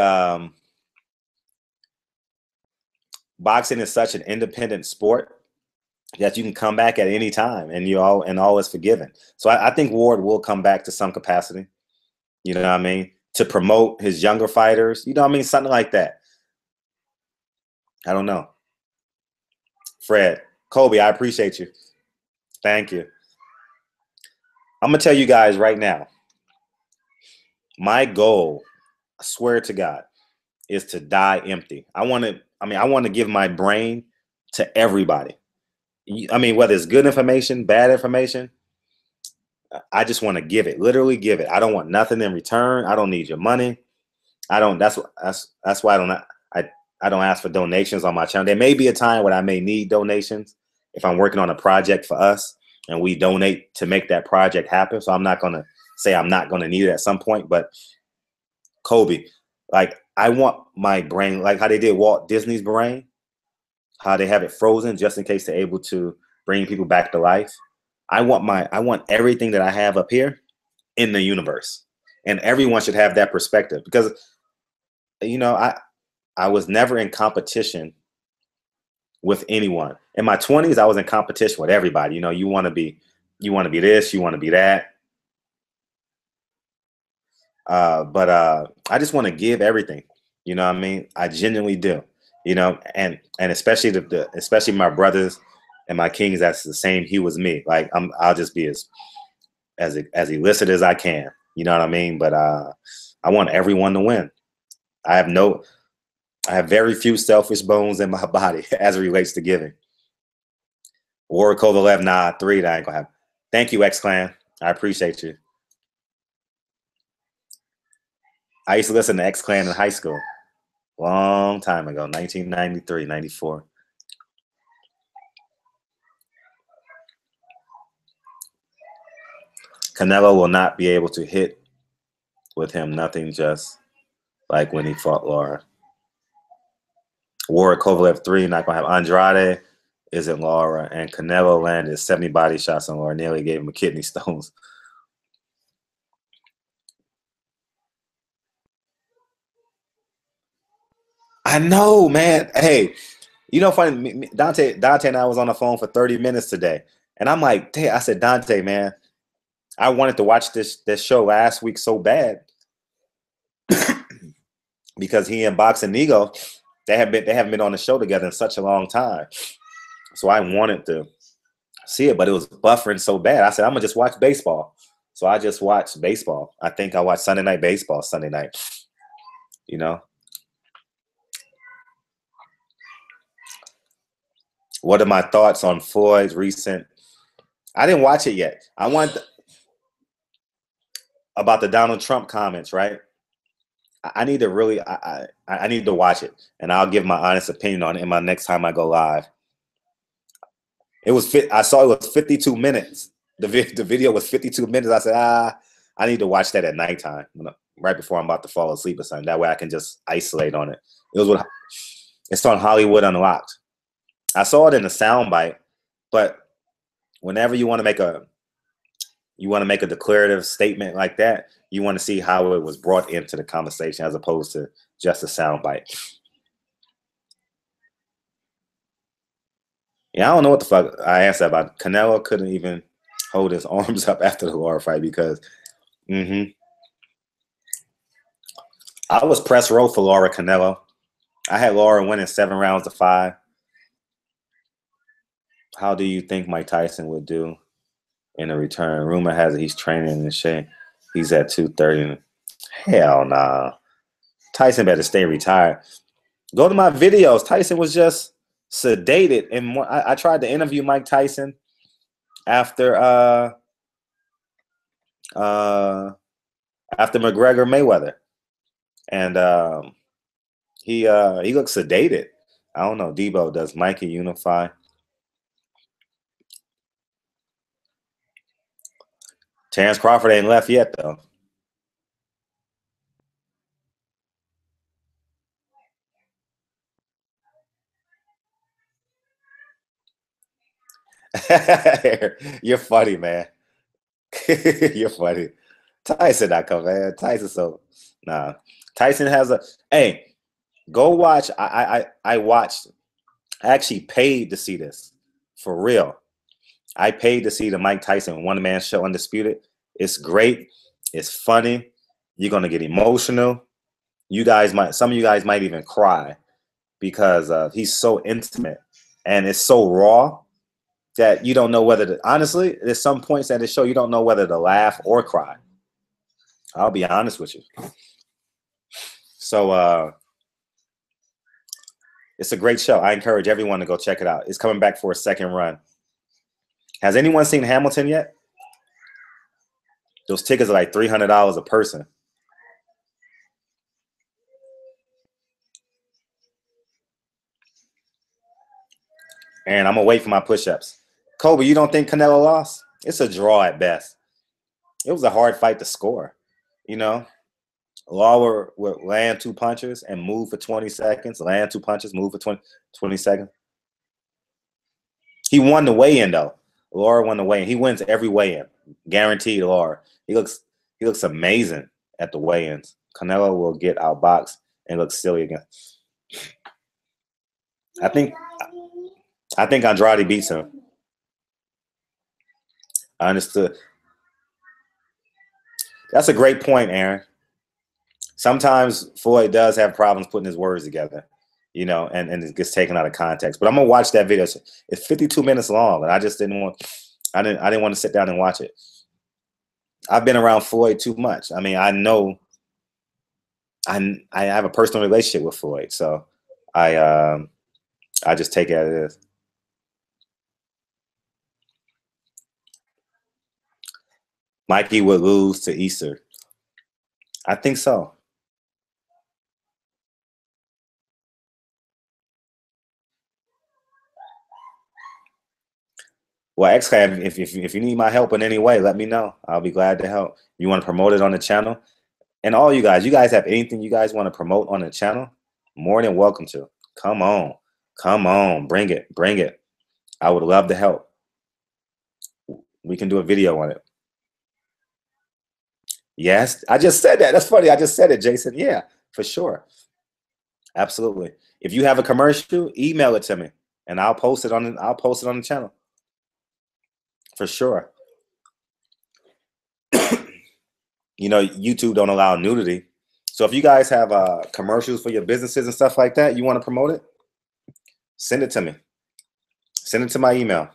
boxing is such an independent sport that you can come back at any time and all is forgiven. So I think Ward will come back to some capacity. You know what I mean? To promote his younger fighters. You know what I mean? Something like that. I don't know. Fred, Kobe, I appreciate you. Thank you. I'm going to tell you guys right now, my goal, I swear to God, is to die empty. I want to give my brain to everybody. I mean, whether it's good information, bad information, I just want to give it, literally give it. I don't want nothing in return. I don't need your money. That's why I don't ask for donations on my channel. There may be a time when I may need donations if I'm working on a project for us and we donate to make that project happen. So I'm not going to say I'm not going to need it at some point. But Kobe, like, I want my brain, like how they did Walt Disney's brain. how they have it frozen just in case they're able to bring people back to life. I want everything that I have up here in the universe, and everyone should have that perspective because, you know, I was never in competition with anyone. In my 20s, I was in competition with everybody. You know, you want to be this, you want to be that. But I just want to give everything. You know what I mean? I genuinely do. You know, and especially especially my brothers and my kings that's the same hue as me. Like I'll just be as illicit as I can. You know what I mean? But I want everyone to win. I have very few selfish bones in my body as it relates to giving. Warwick Kovalev, nah, 3 that I ain't gonna have. Thank you, X-Clan. I appreciate you. I used to listen to X-Clan in high school. Long time ago, 1993, 94. Canelo will not be able to hit with him. Nothing, just like when he fought Lara. Warwick Kovalev 3, not going to have. Andrade isn't Lara. And Canelo landed 70 body shots on Lara. Nearly gave him a kidney stones. I know, man. Hey, you know, funny, Dante and I was on the phone for 30 minutes today. And I'm like, hey, I said, Dante, man, I wanted to watch this show last week so bad because he and Boxing Ego, they haven't been on the show together in such a long time. So I wanted to see it, but it was buffering so bad. I said, I'm gonna just watch baseball. So I just watched baseball. I think I watched Sunday Night Baseball Sunday night. You know. What are my thoughts on Floyd's recent? I didn't watch it yet. I want about the Donald Trump comments, right? I need to really, I need to watch it, and I'll give my honest opinion on it in my next time I go live. I saw it was 52 minutes. The video was 52 minutes. I said, I need to watch that at nighttime, right before I'm about to fall asleep or something. That way I can just isolate on it. It's on Hollywood Unlocked. I saw it in a soundbite, but whenever you want to make a declarative statement like that, you want to see how it was brought into the conversation as opposed to just a soundbite. Yeah, I don't know what the fuck I answered about. Canelo couldn't even hold his arms up after the Lara fight because I was press row for Lara Canelo. I had Lara winning 7 rounds to 5. How do you think Mike Tyson would do in a return? Rumor has it he's training in shape. He's at 230. Hell nah. Tyson better stay retired. Go to my videos. Tyson was just sedated. And I tried to interview Mike Tyson after McGregor Mayweather. And he looks sedated. I don't know. Debo, does Mikey unify? Terrence Crawford ain't left yet, though. You're funny, man. You're funny. Tyson not come, man. Tyson has a. Hey, go watch. I watched. I actually paid to see this for real. I paid to see the Mike Tyson one-man show, Undisputed. It's great. It's funny. You're gonna get emotional. Some of you guys might even cry because he's so intimate and it's so raw that you don't know whether to. Honestly, there's some points at the show you don't know whether to laugh or cry. I'll be honest with you. So it's a great show. I encourage everyone to go check it out. It's coming back for a second run. Has anyone seen Hamilton yet? Those tickets are like $300 a person. And I'm going to wait for my push-ups. Kobe, you don't think Canelo lost? It's a draw at best. It was a hard fight to score. You know, Lawler would land 2 punches and move for 20 seconds. Land 2 punches, move for 20 seconds. He won the weigh-in though. Laura won the weigh-in. He wins every weigh-in, guaranteed. Laura. He looks amazing at the weigh-ins. Canelo will get outboxed and look silly again. I think Andrade beats him. I understood. That's a great point, Aaron. Sometimes Floyd does have problems putting his words together, you know, and it gets taken out of context. But I'm gonna watch that video. It's 52 minutes long, and I didn't want to sit down and watch it. I've been around Floyd too much. I mean, I know I have a personal relationship with Floyd, so I just take it as it is. Mikey would lose to Easter. I think so. Well, X-Clan, if you need my help in any way, let me know. I'll be glad to help. You want to promote it on the channel? And all you guys have anything you guys want to promote on the channel? More than welcome to. Come on, bring it. I would love to help. We can do a video on it. Yes, I just said that. That's funny. I just said it, Jason. Yeah, for sure. Absolutely. If you have a commercial, email it to me, and I'll post it on the channel. For sure. You know, YouTube don't allow nudity. So if you guys have commercials for your businesses and stuff like that, you want to promote it, send it to me. Send it to my email.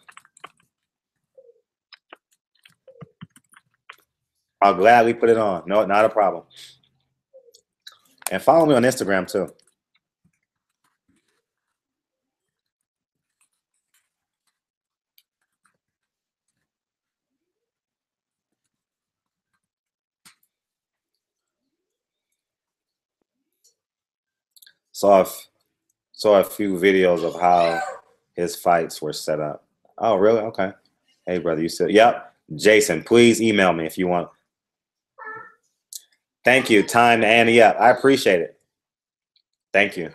I'll gladly put it on. No, not a problem. And follow me on Instagram too. Saw a few videos of how his fights were set up. Oh, really? Okay. Hey, brother, you said, yep. Jason, please email me if you want. Thank you. Time to Annie up. I appreciate it. Thank you.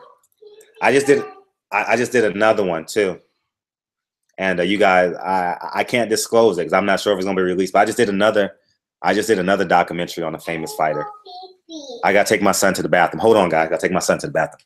I just did another one too. And you guys, I can't disclose it because I'm not sure if it's gonna be released. But I just did another documentary on a famous fighter. I gotta take my son to the bathroom. Hold on, guys. I gotta take my son to the bathroom.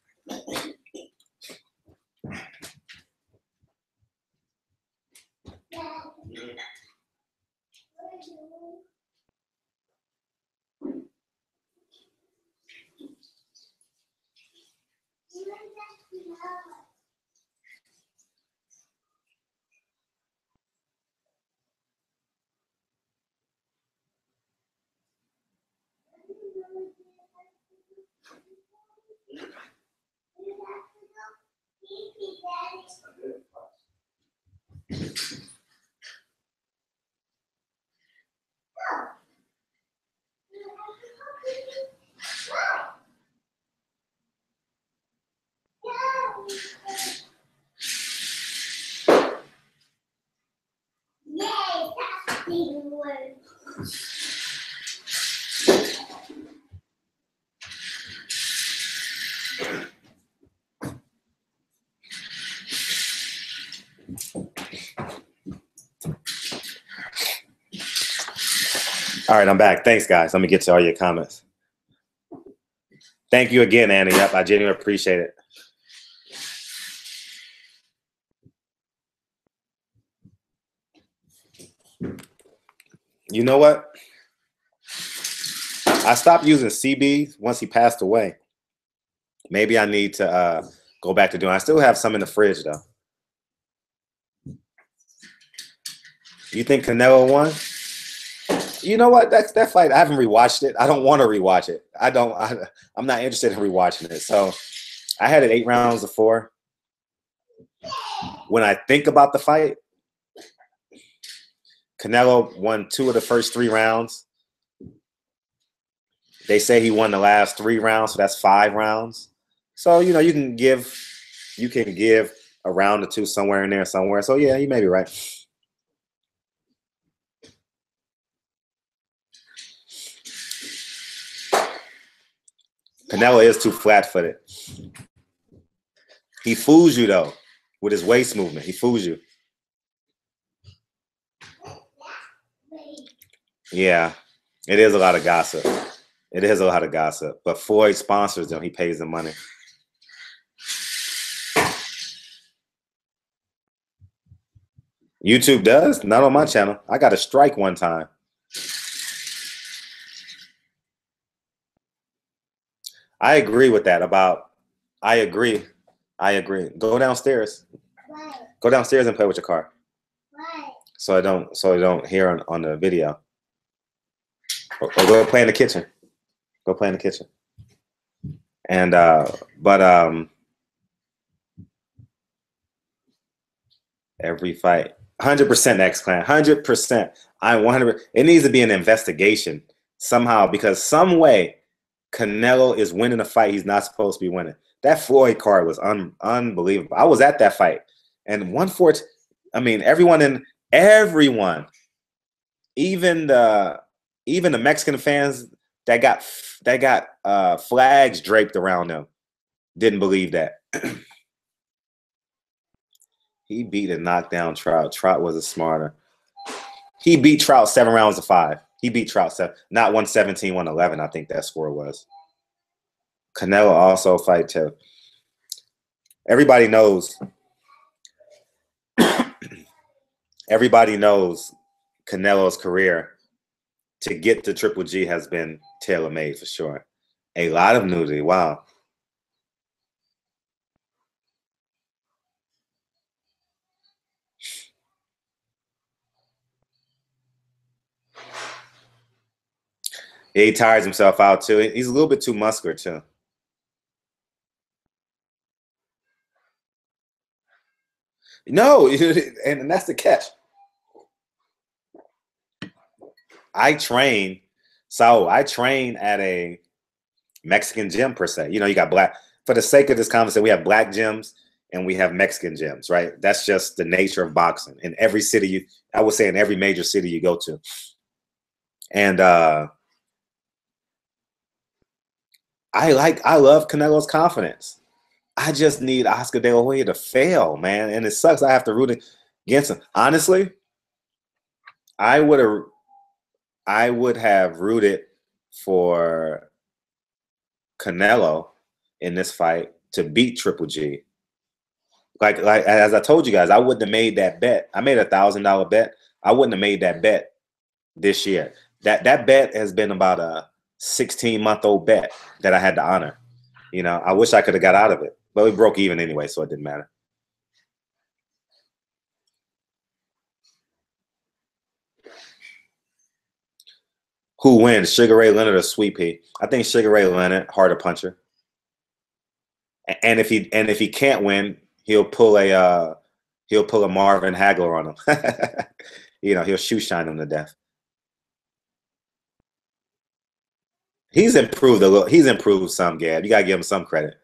All right, I'm back. Thanks, guys. Let me get to all your comments. Thank you again, Annie. Yep, I genuinely appreciate it. You know what? I stopped using CB once he passed away. Maybe I need to go back to doing it. I still have some in the fridge, though. You think Canelo won? You know what? That fight, I haven't rewatched it. I don't want to rewatch it. I'm not interested in rewatching it. So I had it 8 rounds to 4. When I think about the fight, Canelo won 2 of the first 3 rounds. They say he won the last 3 rounds, so that's 5 rounds. So, you know, you can give a round or 2 somewhere in there somewhere. So yeah, you may be right. Canelo is too flat-footed. He fools you, though, with his waist movement. He fools you. Yeah, it is a lot of gossip. It is a lot of gossip. But Floyd sponsors them. He pays the money. YouTube does? Not on my channel. I got a strike one time. I agree with that I agree. Go downstairs. Why? Go downstairs and play with your car. Why? So I don't hear on the video. Or go play in the kitchen. Go play in the kitchen. And every fight. 100% X-Clan. 100%. I'm 100%. It needs to be an investigation somehow because some way Canelo is winning a fight he's not supposed to be winning. That Floyd card was unbelievable. I was at that fight. And everyone, even the Mexican fans that got flags draped around them didn't believe that. He beat and knocked down Trout. Trout was a smarter. He beat Trout 7 rounds to 5. He beat Trout 7, not 117, 111. I think that score was. Canelo also fight too. Everybody knows. Everybody knows Canelo's career to get to Triple G has been tailor-made for sure. A lot of nudity. Wow. Yeah, he tires himself out too. He's a little bit too muscular too. No, and that's the catch. I train at a Mexican gym per se. You got black. For the sake of this conversation, we have black gyms and we have Mexican gyms, right? That's just the nature of boxing. In every city, I would say in every major city you go to. And I love Canelo's confidence. I just need Oscar De La Hoya to fail, man. And it sucks. I have to root against him. Honestly, I would have rooted for Canelo in this fight to beat Triple G. Like as I told you guys, I wouldn't have made that bet. I made $1,000 bet. I wouldn't have made that bet this year. That bet has been about a 16-month-old bet that I had to honor. I wish I could have got out of it, but we broke even anyway, so it didn't matter. Who wins, Sugar Ray Leonard or Sweet Pea? I think Sugar Ray Leonard, harder puncher. And if he can't win, he'll pull a Marvin Hagler on him. He'll shoe shine him to death. He's improved a little. He's improved some, Gab. You gotta give him some credit.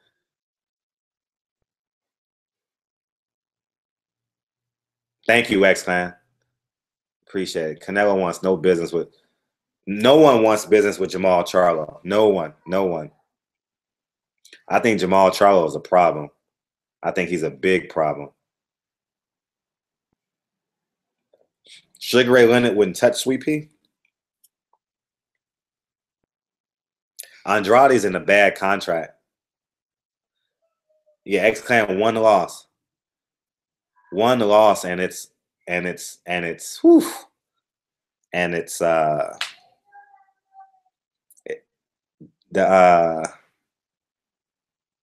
Thank you, X-Clan. Appreciate it. Canelo wants no business with. No one wants business with Jamal Charlo. No one. I think Jamal Charlo is a problem. I think he's a big problem. Sugar Ray Leonard wouldn't touch Sweet Pea. Andrade's in a bad contract. Yeah, X-Clan won the loss. Won the loss, and it's whew. And it's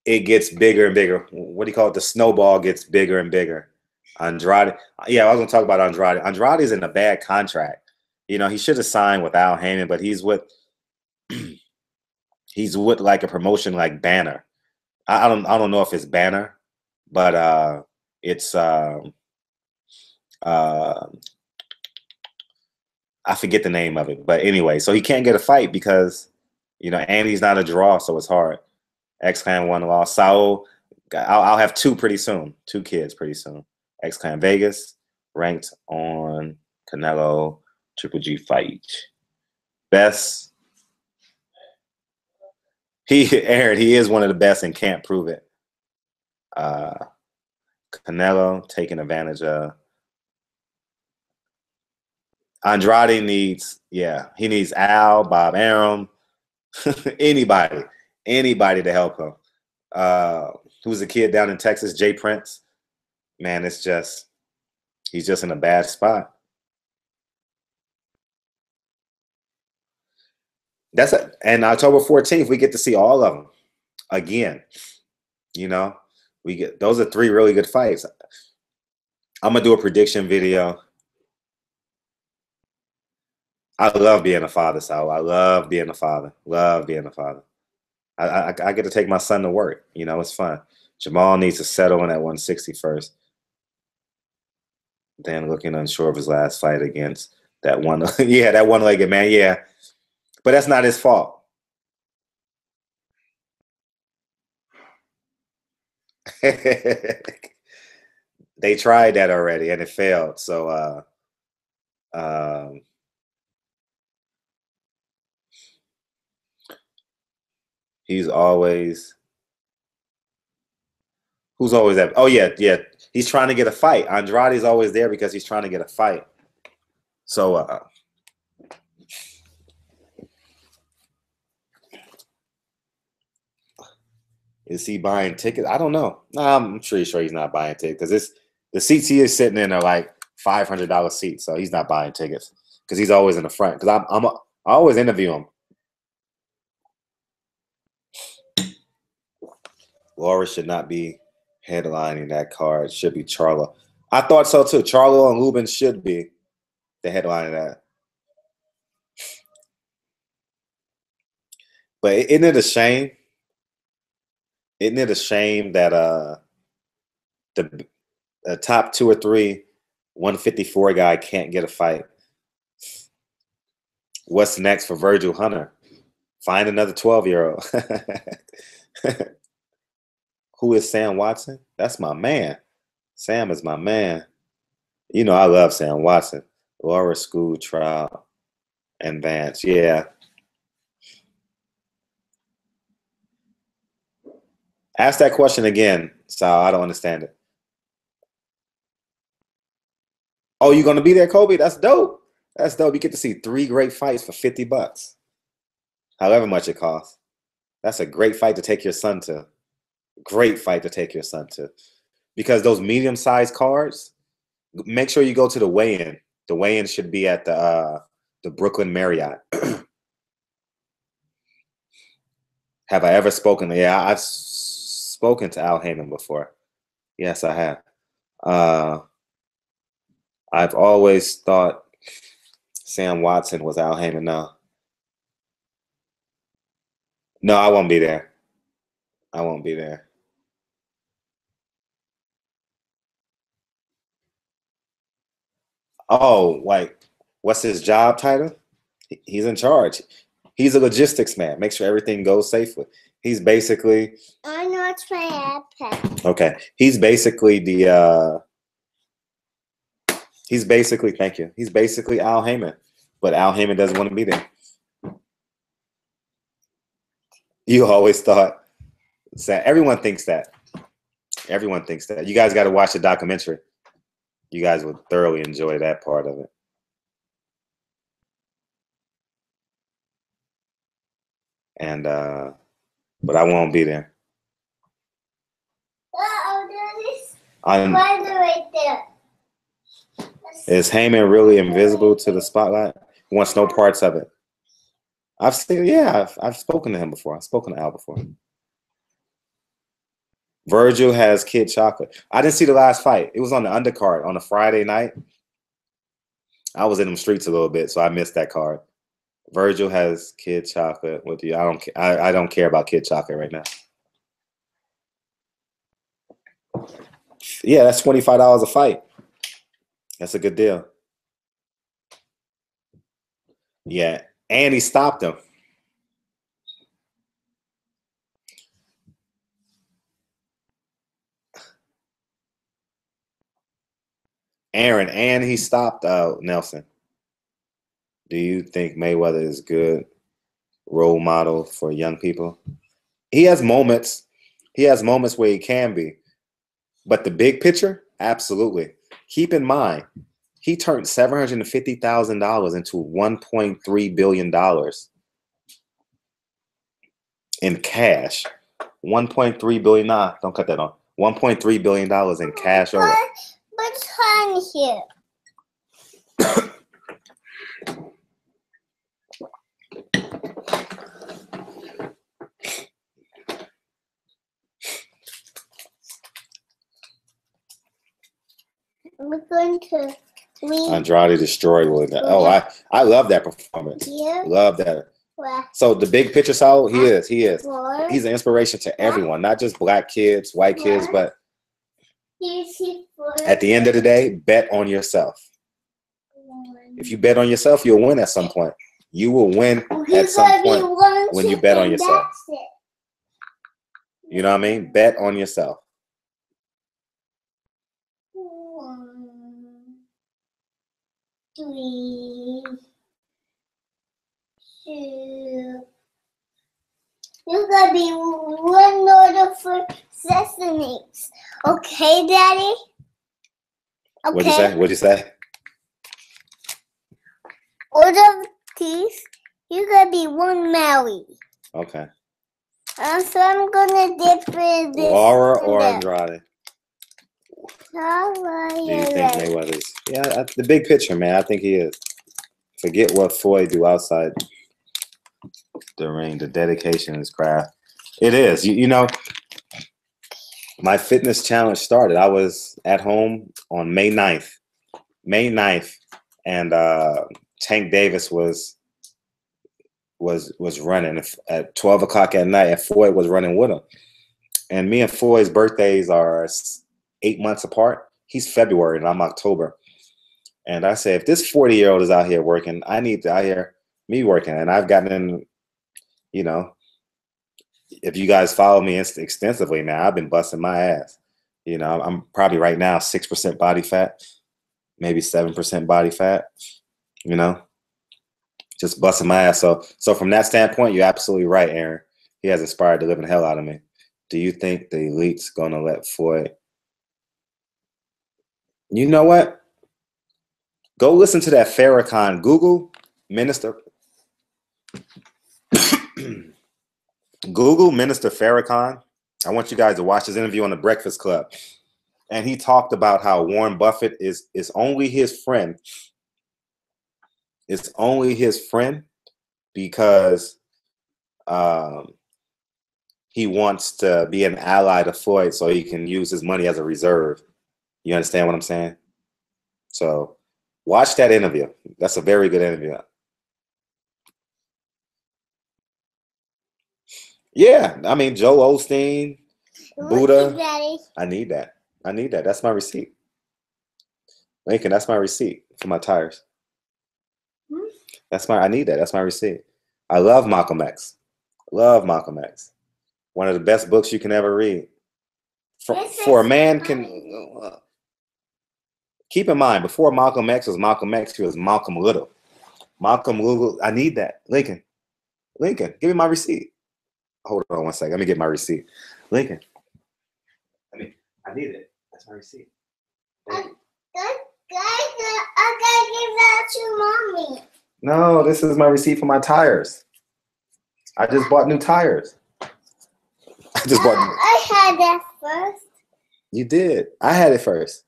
it gets bigger and bigger. What do you call it? The snowball gets bigger and bigger. Andrade. Yeah, I was gonna talk about Andrade. Andrade's in a bad contract. He should have signed with Al Heyman, but he's with like a promotion like Banner. I don't know if it's Banner, but it's I forget the name of it. But anyway, so he can't get a fight because Andy's not a draw, so it's hard. X-Clan won the loss. Saul, I'll have 2 pretty soon. 2 kids pretty soon. X-Clan Vegas ranked on Canelo Triple G fight. Best. Aaron, he is one of the best and can't prove it. Canelo taking advantage of. Andrade needs, he needs Al, Bob Arum, anybody to help him. Who's a kid down in Texas, Jay Prince? Man, he's just in a bad spot. And October 14th, we get to see all of them again. You know, those are 3 really good fights. I'm gonna do a prediction video. I love being a father, Sal. I love being a father. Love being a father. I get to take my son to work. You know, it's fun. Jamal needs to settle in at 160 first. Then looking unsure of his last fight against that one. That one-legged man. Yeah, but that's not his fault. They tried that already and it failed. So who's always that? Oh yeah. He's trying to get a fight. Andrade's always there because he's trying to get a fight. So is he buying tickets? I don't know. I'm pretty sure he's not buying tickets because the seats he is sitting in are like $500 seats, so he's not buying tickets because he's always in the front. Because I always interview him. Laura should not be headlining that card. It should be Charlo. I thought so too. Charlo and Lubin should be the headline of that. But isn't it a shame? Isn't it a shame that the top 2 or 3 154 guy can't get a fight? What's next for Virgil Hunter? Find another 12-year-old. Who is Sam Watson? That's my man. Sam is my man. You know I love Sam Watson. Laura School Trial and Vance. Yeah. Ask that question again, Sal. I don't understand it. Oh, you gonna be there, Kobe? That's dope. That's dope. You get to see 3 great fights for $50. However much it costs. That's a great fight to take your son to. Great fight to take your son to. Because those medium-sized cards, make sure you go to the weigh-in. The weigh-in should be at the Brooklyn Marriott. Have I ever spoken? Yeah, I've spoken to Al Heyman before. Yes, I have. I've always thought Sam Watson was Al Heyman. No, I won't be there. I won't be there. Oh, like, what's his job title? He's in charge. He's a logistics man. Make sure everything goes safely. He's basically. I know it's my iPad. Okay. He's basically the. He's basically. Thank you. He's basically Al Heyman, but Al Heyman doesn't want to be there. You always thought. Everyone thinks that. Everyone thinks that. You guys got to watch the documentary. You guys would thoroughly enjoy that part of it. And but I won't be there. Why is it right there? Is Heyman really invisible to the spotlight? He wants no parts of it. I've seen, yeah, I've spoken to him before. I've spoken to Al before. Virgil has Kid Chocolate. I didn't see the last fight. It was on the undercard on a Friday night. I was in them streets a little bit, so I missed that card. Virgil has Kid Chocolate with you. I don't care about Kid Chocolate right now. Yeah, that's $25 a fight. That's a good deal. Yeah, and he stopped him. Aaron, and he stopped Nelson. Do you think Mayweather is a good role model for young people? He has moments. He has moments where he can be. But the big picture, absolutely. Keep in mind, He turned $750,000 into $1.3 billion in cash. 1.3 billion. Nah, don't cut that on. $1.3 billion in cash. What's on here? We're going to read. Andrade destroyed Willie. Oh, I love that performance. Here. Love that. Where? So the big picture, Saul, he is. Four. He's an inspiration to everyone, not just black kids, white kids, but at the end of the day, bet on yourself. If you bet on yourself, you'll win at some point. You will win at some point when you bet on yourself. You know what I mean? Bet on yourself. 1, 3, 2. You're gonna be one order for sesames. Okay, Daddy? Okay. What'd you say? What'd you say? Order these. You're gonna be one Mary. Okay. So I'm gonna dip in this. Laura or Andrade? Laura, Do you think Mayweather's? Yeah, the big picture, man. I think he is. Forget what Floyd do outside the ring. The dedication is craft. It is. You know, my fitness challenge started. I was at home on May 9th. May 9th, and Tank Davis was running at 12 o'clock at night, and Floyd was running with him. And me and Floyd's birthdays are 8 months apart. He's February and I'm October. And I said, if this 40-year-old is out here working, I need to out here me working. And I've gotten in, you know, if you guys follow me extensively, man, I've been busting my ass. You know, I'm probably right now 6% body fat, maybe 7% body fat, you know, just busting my ass. So from that standpoint, you're absolutely right, Aaron. He has inspired the living hell out of me. Do you think the elite's going to let Floyd? You know what? Go listen to that Farrakhan. Google Minister. Google Minister Farrakhan. I want you guys to watch his interview on the Breakfast Club. And he talked about how Warren Buffett is only his friend. It's only his friend because he wants to be an ally to Floyd so he can use his money as a reserve. You understand what I'm saying? So watch that interview. That's a very good interview. Yeah, I mean, Joe Osteen, Buddha. I need that. I need that. That's my receipt. Lincoln, that's my receipt for my tires. I need that. That's my receipt. I love Malcolm X. Love Malcolm X. One of the best books you can ever read. For a man can... keep in mind, before Malcolm X was Malcolm X, he was Malcolm Little. Malcolm Little, I need that. Lincoln, give me my receipt. Hold on one second. Let me get my receipt. Lincoln, I need it. That's my receipt. I gotta give that to Mommy. No, this is my receipt for my tires. I just bought new tires. I had that first. You did. I had it first.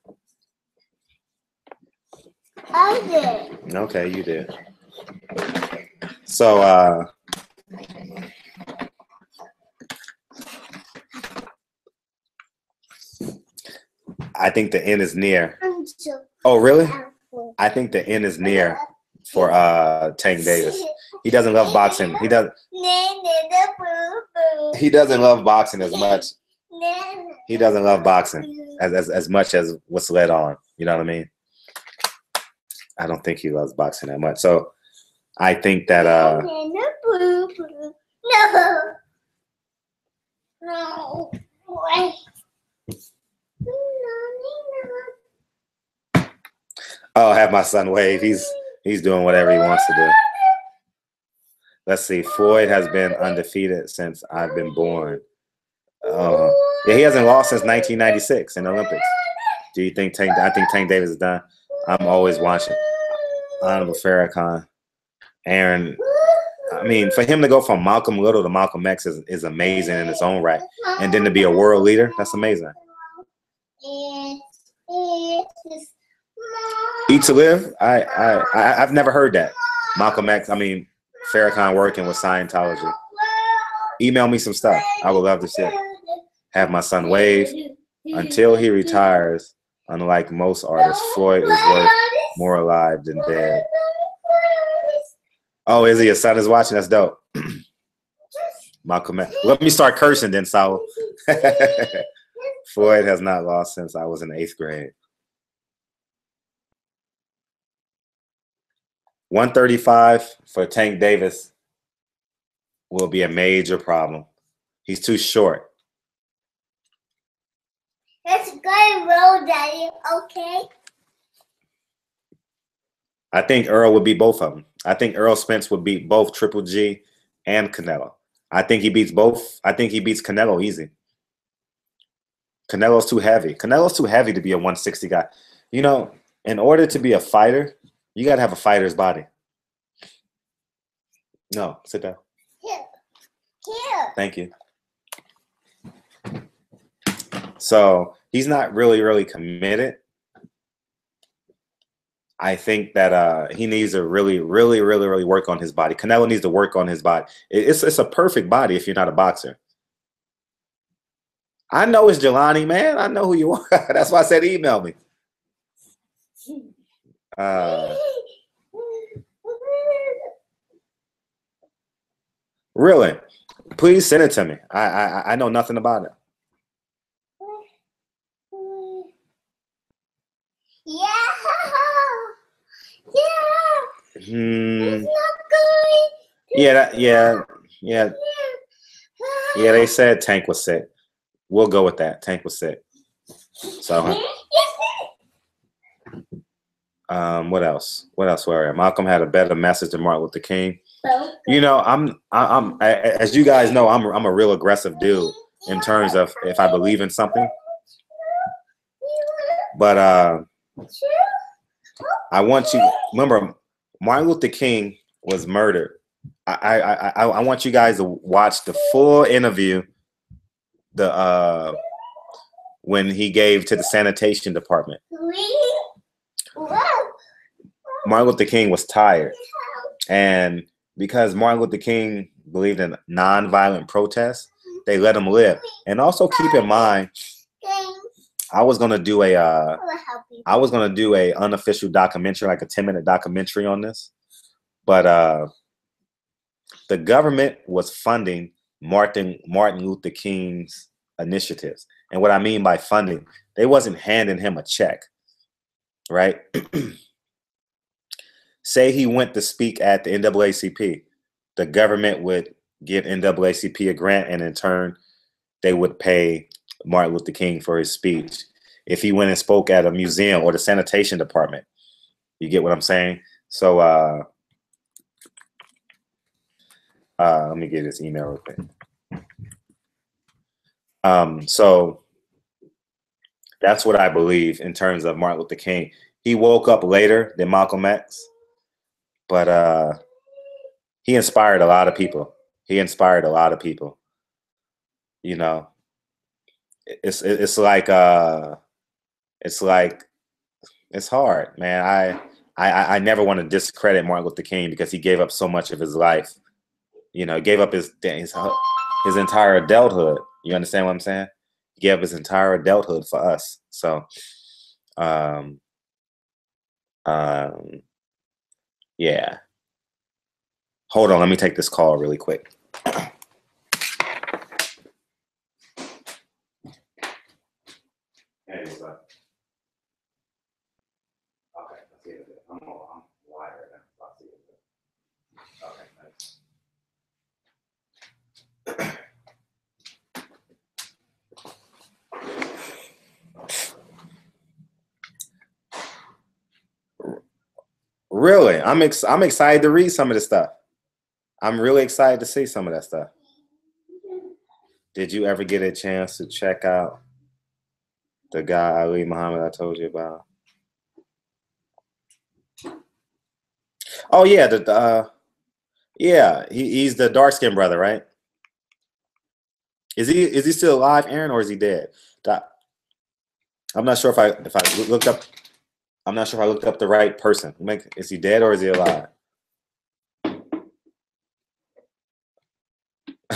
I did. Okay, you did. So, I think the end is near. Oh, really? I think the end is near for Tank Davis. He doesn't love boxing. He doesn't love boxing as much. He doesn't love boxing as much as what's led on. You know what I mean? I don't think he loves boxing that much. So I think that No. I'll have my son wave. He's doing whatever he wants to do. Let's see. Floyd has been undefeated since I've been born. Yeah, he hasn't lost since 1996 in the Olympics. Do you think I think Tank Davis is done? I'm always watching. Honorable Farrakhan, Aaron. I mean, for him to go from Malcolm Little to Malcolm X is amazing in its own right, and then to be a world leader, that's amazing. Eat to Live. I've never heard that. Malcolm X. I mean, Farrakhan working with Scientology. Email me some stuff. I would love to see it. Have my son wave until he retires. Unlike most artists, Floyd is worth more alive than dead. Oh, is he? Your son is watching? That's dope. Malcolm X. Let me start cursing then, Saul. Floyd has not lost since I was in 8th grade. 135 for Tank Davis will be a major problem. He's too short. Let's go roll, Daddy. Okay. I think Earl would beat both of them. I think Earl Spence would beat both Triple G and Canelo. I think he beats both. I think he beats Canelo easy. Canelo's too heavy. Canelo's too heavy to be a 160 guy. You know, in order to be a fighter, you got to have a fighter's body. No, sit down. Here. Here. Thank you. So he's not really committed. I think that he needs to really work on his body. Canelo needs to work on his body. It's a perfect body if you're not a boxer. I know it's Jelani, man. I know who you are. That's why I said email me. Really? Please send it to me. I know nothing about it. Yeah. Yeah. It's not good. Yeah. They said Tank was sick. We'll go with that. Tank was sick. So, what else? Where Malcolm had a better message than Martin Luther King. You know, I'm as you guys know, I'm a real aggressive dude in terms of if I believe in something. But I want you remember Martin Luther King was murdered. I want you guys to watch the full interview. When he gave to the sanitation department. Martin Luther King was tired, and because Martin Luther King believed in nonviolent protest, they let him live. And also keep in mind, I was gonna do a unofficial documentary, like a 10-minute documentary on this, but the government was funding Martin Luther King's initiatives. And what I mean by funding, they wasn't handing him a check, right? Say he went to speak at the NAACP, the government would give NAACP a grant, and in turn, they would pay Martin Luther King for his speech. If he went and spoke at a museum or the sanitation department, you get what I'm saying? So let me get this email real quick. So that's what I believe in terms of Martin Luther King. He woke up later than Malcolm X, but he inspired a lot of people. You know, it's like it's hard, man. I never want to discredit Martin Luther King because he gave up so much of his life. You know, gave up his entire adulthood. You understand what I'm saying? He gave up his entire adulthood for us. So, yeah. Hold on, let me take this call really quick. Hey, what's up? Okay, let's see it. I'm wired. I'll see it. Okay, nice. Really, I'm excited to read some of this stuff. I'm really excited to see some of that stuff. Did you ever get a chance to check out the guy Ali Muhammad I told you about? Oh yeah, yeah, he's the dark skinned brother, right? Is he still alive, Aaron, or is he dead? I'm not sure if I looked up. I'm not sure if I looked up the right person. Is he dead or is he alive? All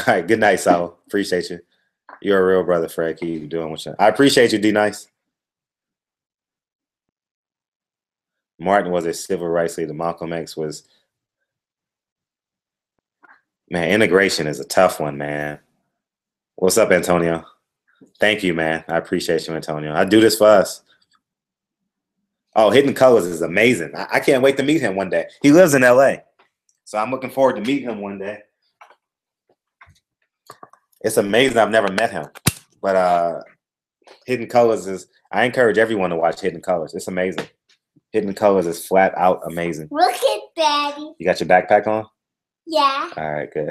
right. Good night, Sal. Appreciate you. You're a real brother, Fred. Keep doing what you. I appreciate you, D Nice. Martin was a civil rights leader. Malcolm X was. Man, integration is a tough one, man. What's up, Antonio? Thank you, man. I appreciate you, Antonio. I do this for us. Oh, Hidden Colors is amazing. I can't wait to meet him one day. He lives in LA, so I'm looking forward to meeting him one day. It's amazing. I've never met him, but Hidden Colors is. I encourage everyone to watch Hidden Colors. It's amazing. Hidden Colors is flat out amazing. Look at Daddy. You got your backpack on? Yeah. All right, good.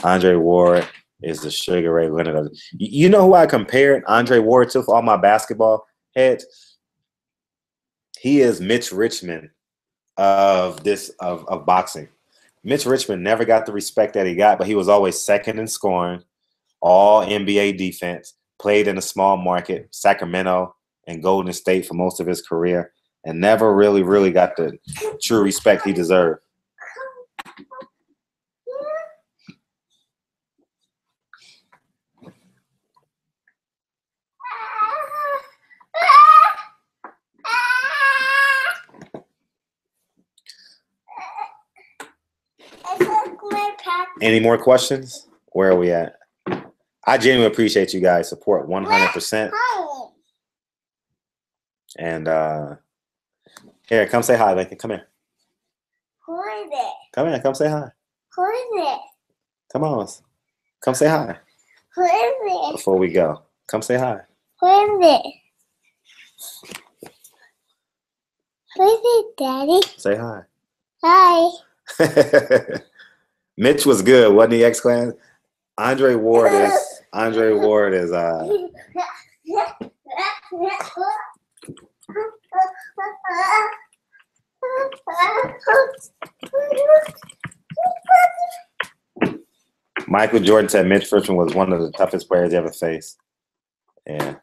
Andre Ward is the Sugar Ray Leonard of. You know who I compared Andre Ward to for all my basketball heads? He is Mitch Richmond of boxing. Mitch Richmond never got the respect that he got, but he was always second in scoring, all NBA defense, played in a small market, Sacramento and Golden State for most of his career, and never really got the true respect he deserved. Any more questions? Where are we at? I genuinely appreciate you guys' support 100%. And here, come say hi, Lincoln. Come here. Who is it? Come here. Come say hi. Who is it? Come on. Come say hi. Who is it? Before we go, come say hi. Who is it? Who is it, Daddy? Say hi. Hi. Mitch was good, wasn't he, X-Clan? Andre Ward is Michael Jordan said Mitch Richmond was one of the toughest players he ever faced. Yeah.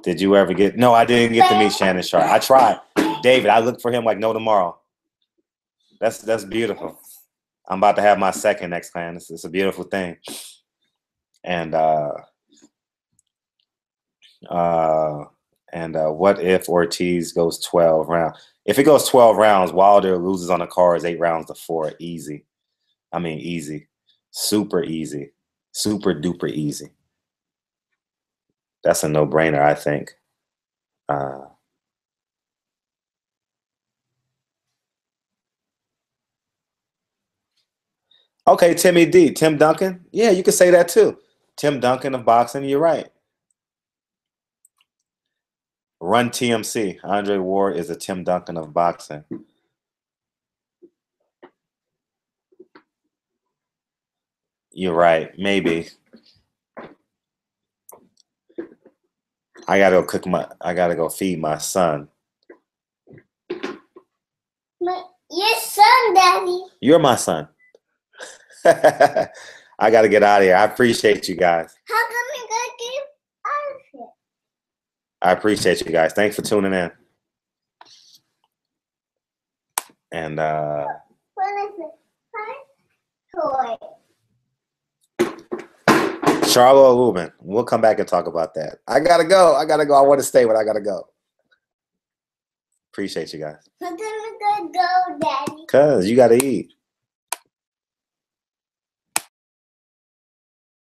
Did you ever get? No, I didn't get to meet Shannon Sharp. I tried. David, I looked for him like no tomorrow. That's beautiful. I'm about to have my second X-Clan. It's a beautiful thing. And what if Ortiz goes 12 rounds? If it goes 12 rounds, Wilder loses on the cards 8 rounds to 4. Easy. I mean, easy. Super easy. Super duper easy. That's a no-brainer, I think. Okay, Timmy D. Tim Duncan? Yeah, you could say that too. Tim Duncan of boxing, you're right. Run TMC. Andre Ward is a Tim Duncan of boxing. You're right. Maybe. I gotta go feed my son. Your son, Daddy. You're my son. I gotta get out of here. I appreciate you guys. How come you gotta get out of here? I appreciate you guys. Thanks for tuning in. And What is it? Toy. Charlotte Lubin. We'll come back and talk about that. I gotta go. I want to stay, but I gotta go. Appreciate you guys. How come you gotta go, Daddy? Cause you gotta eat.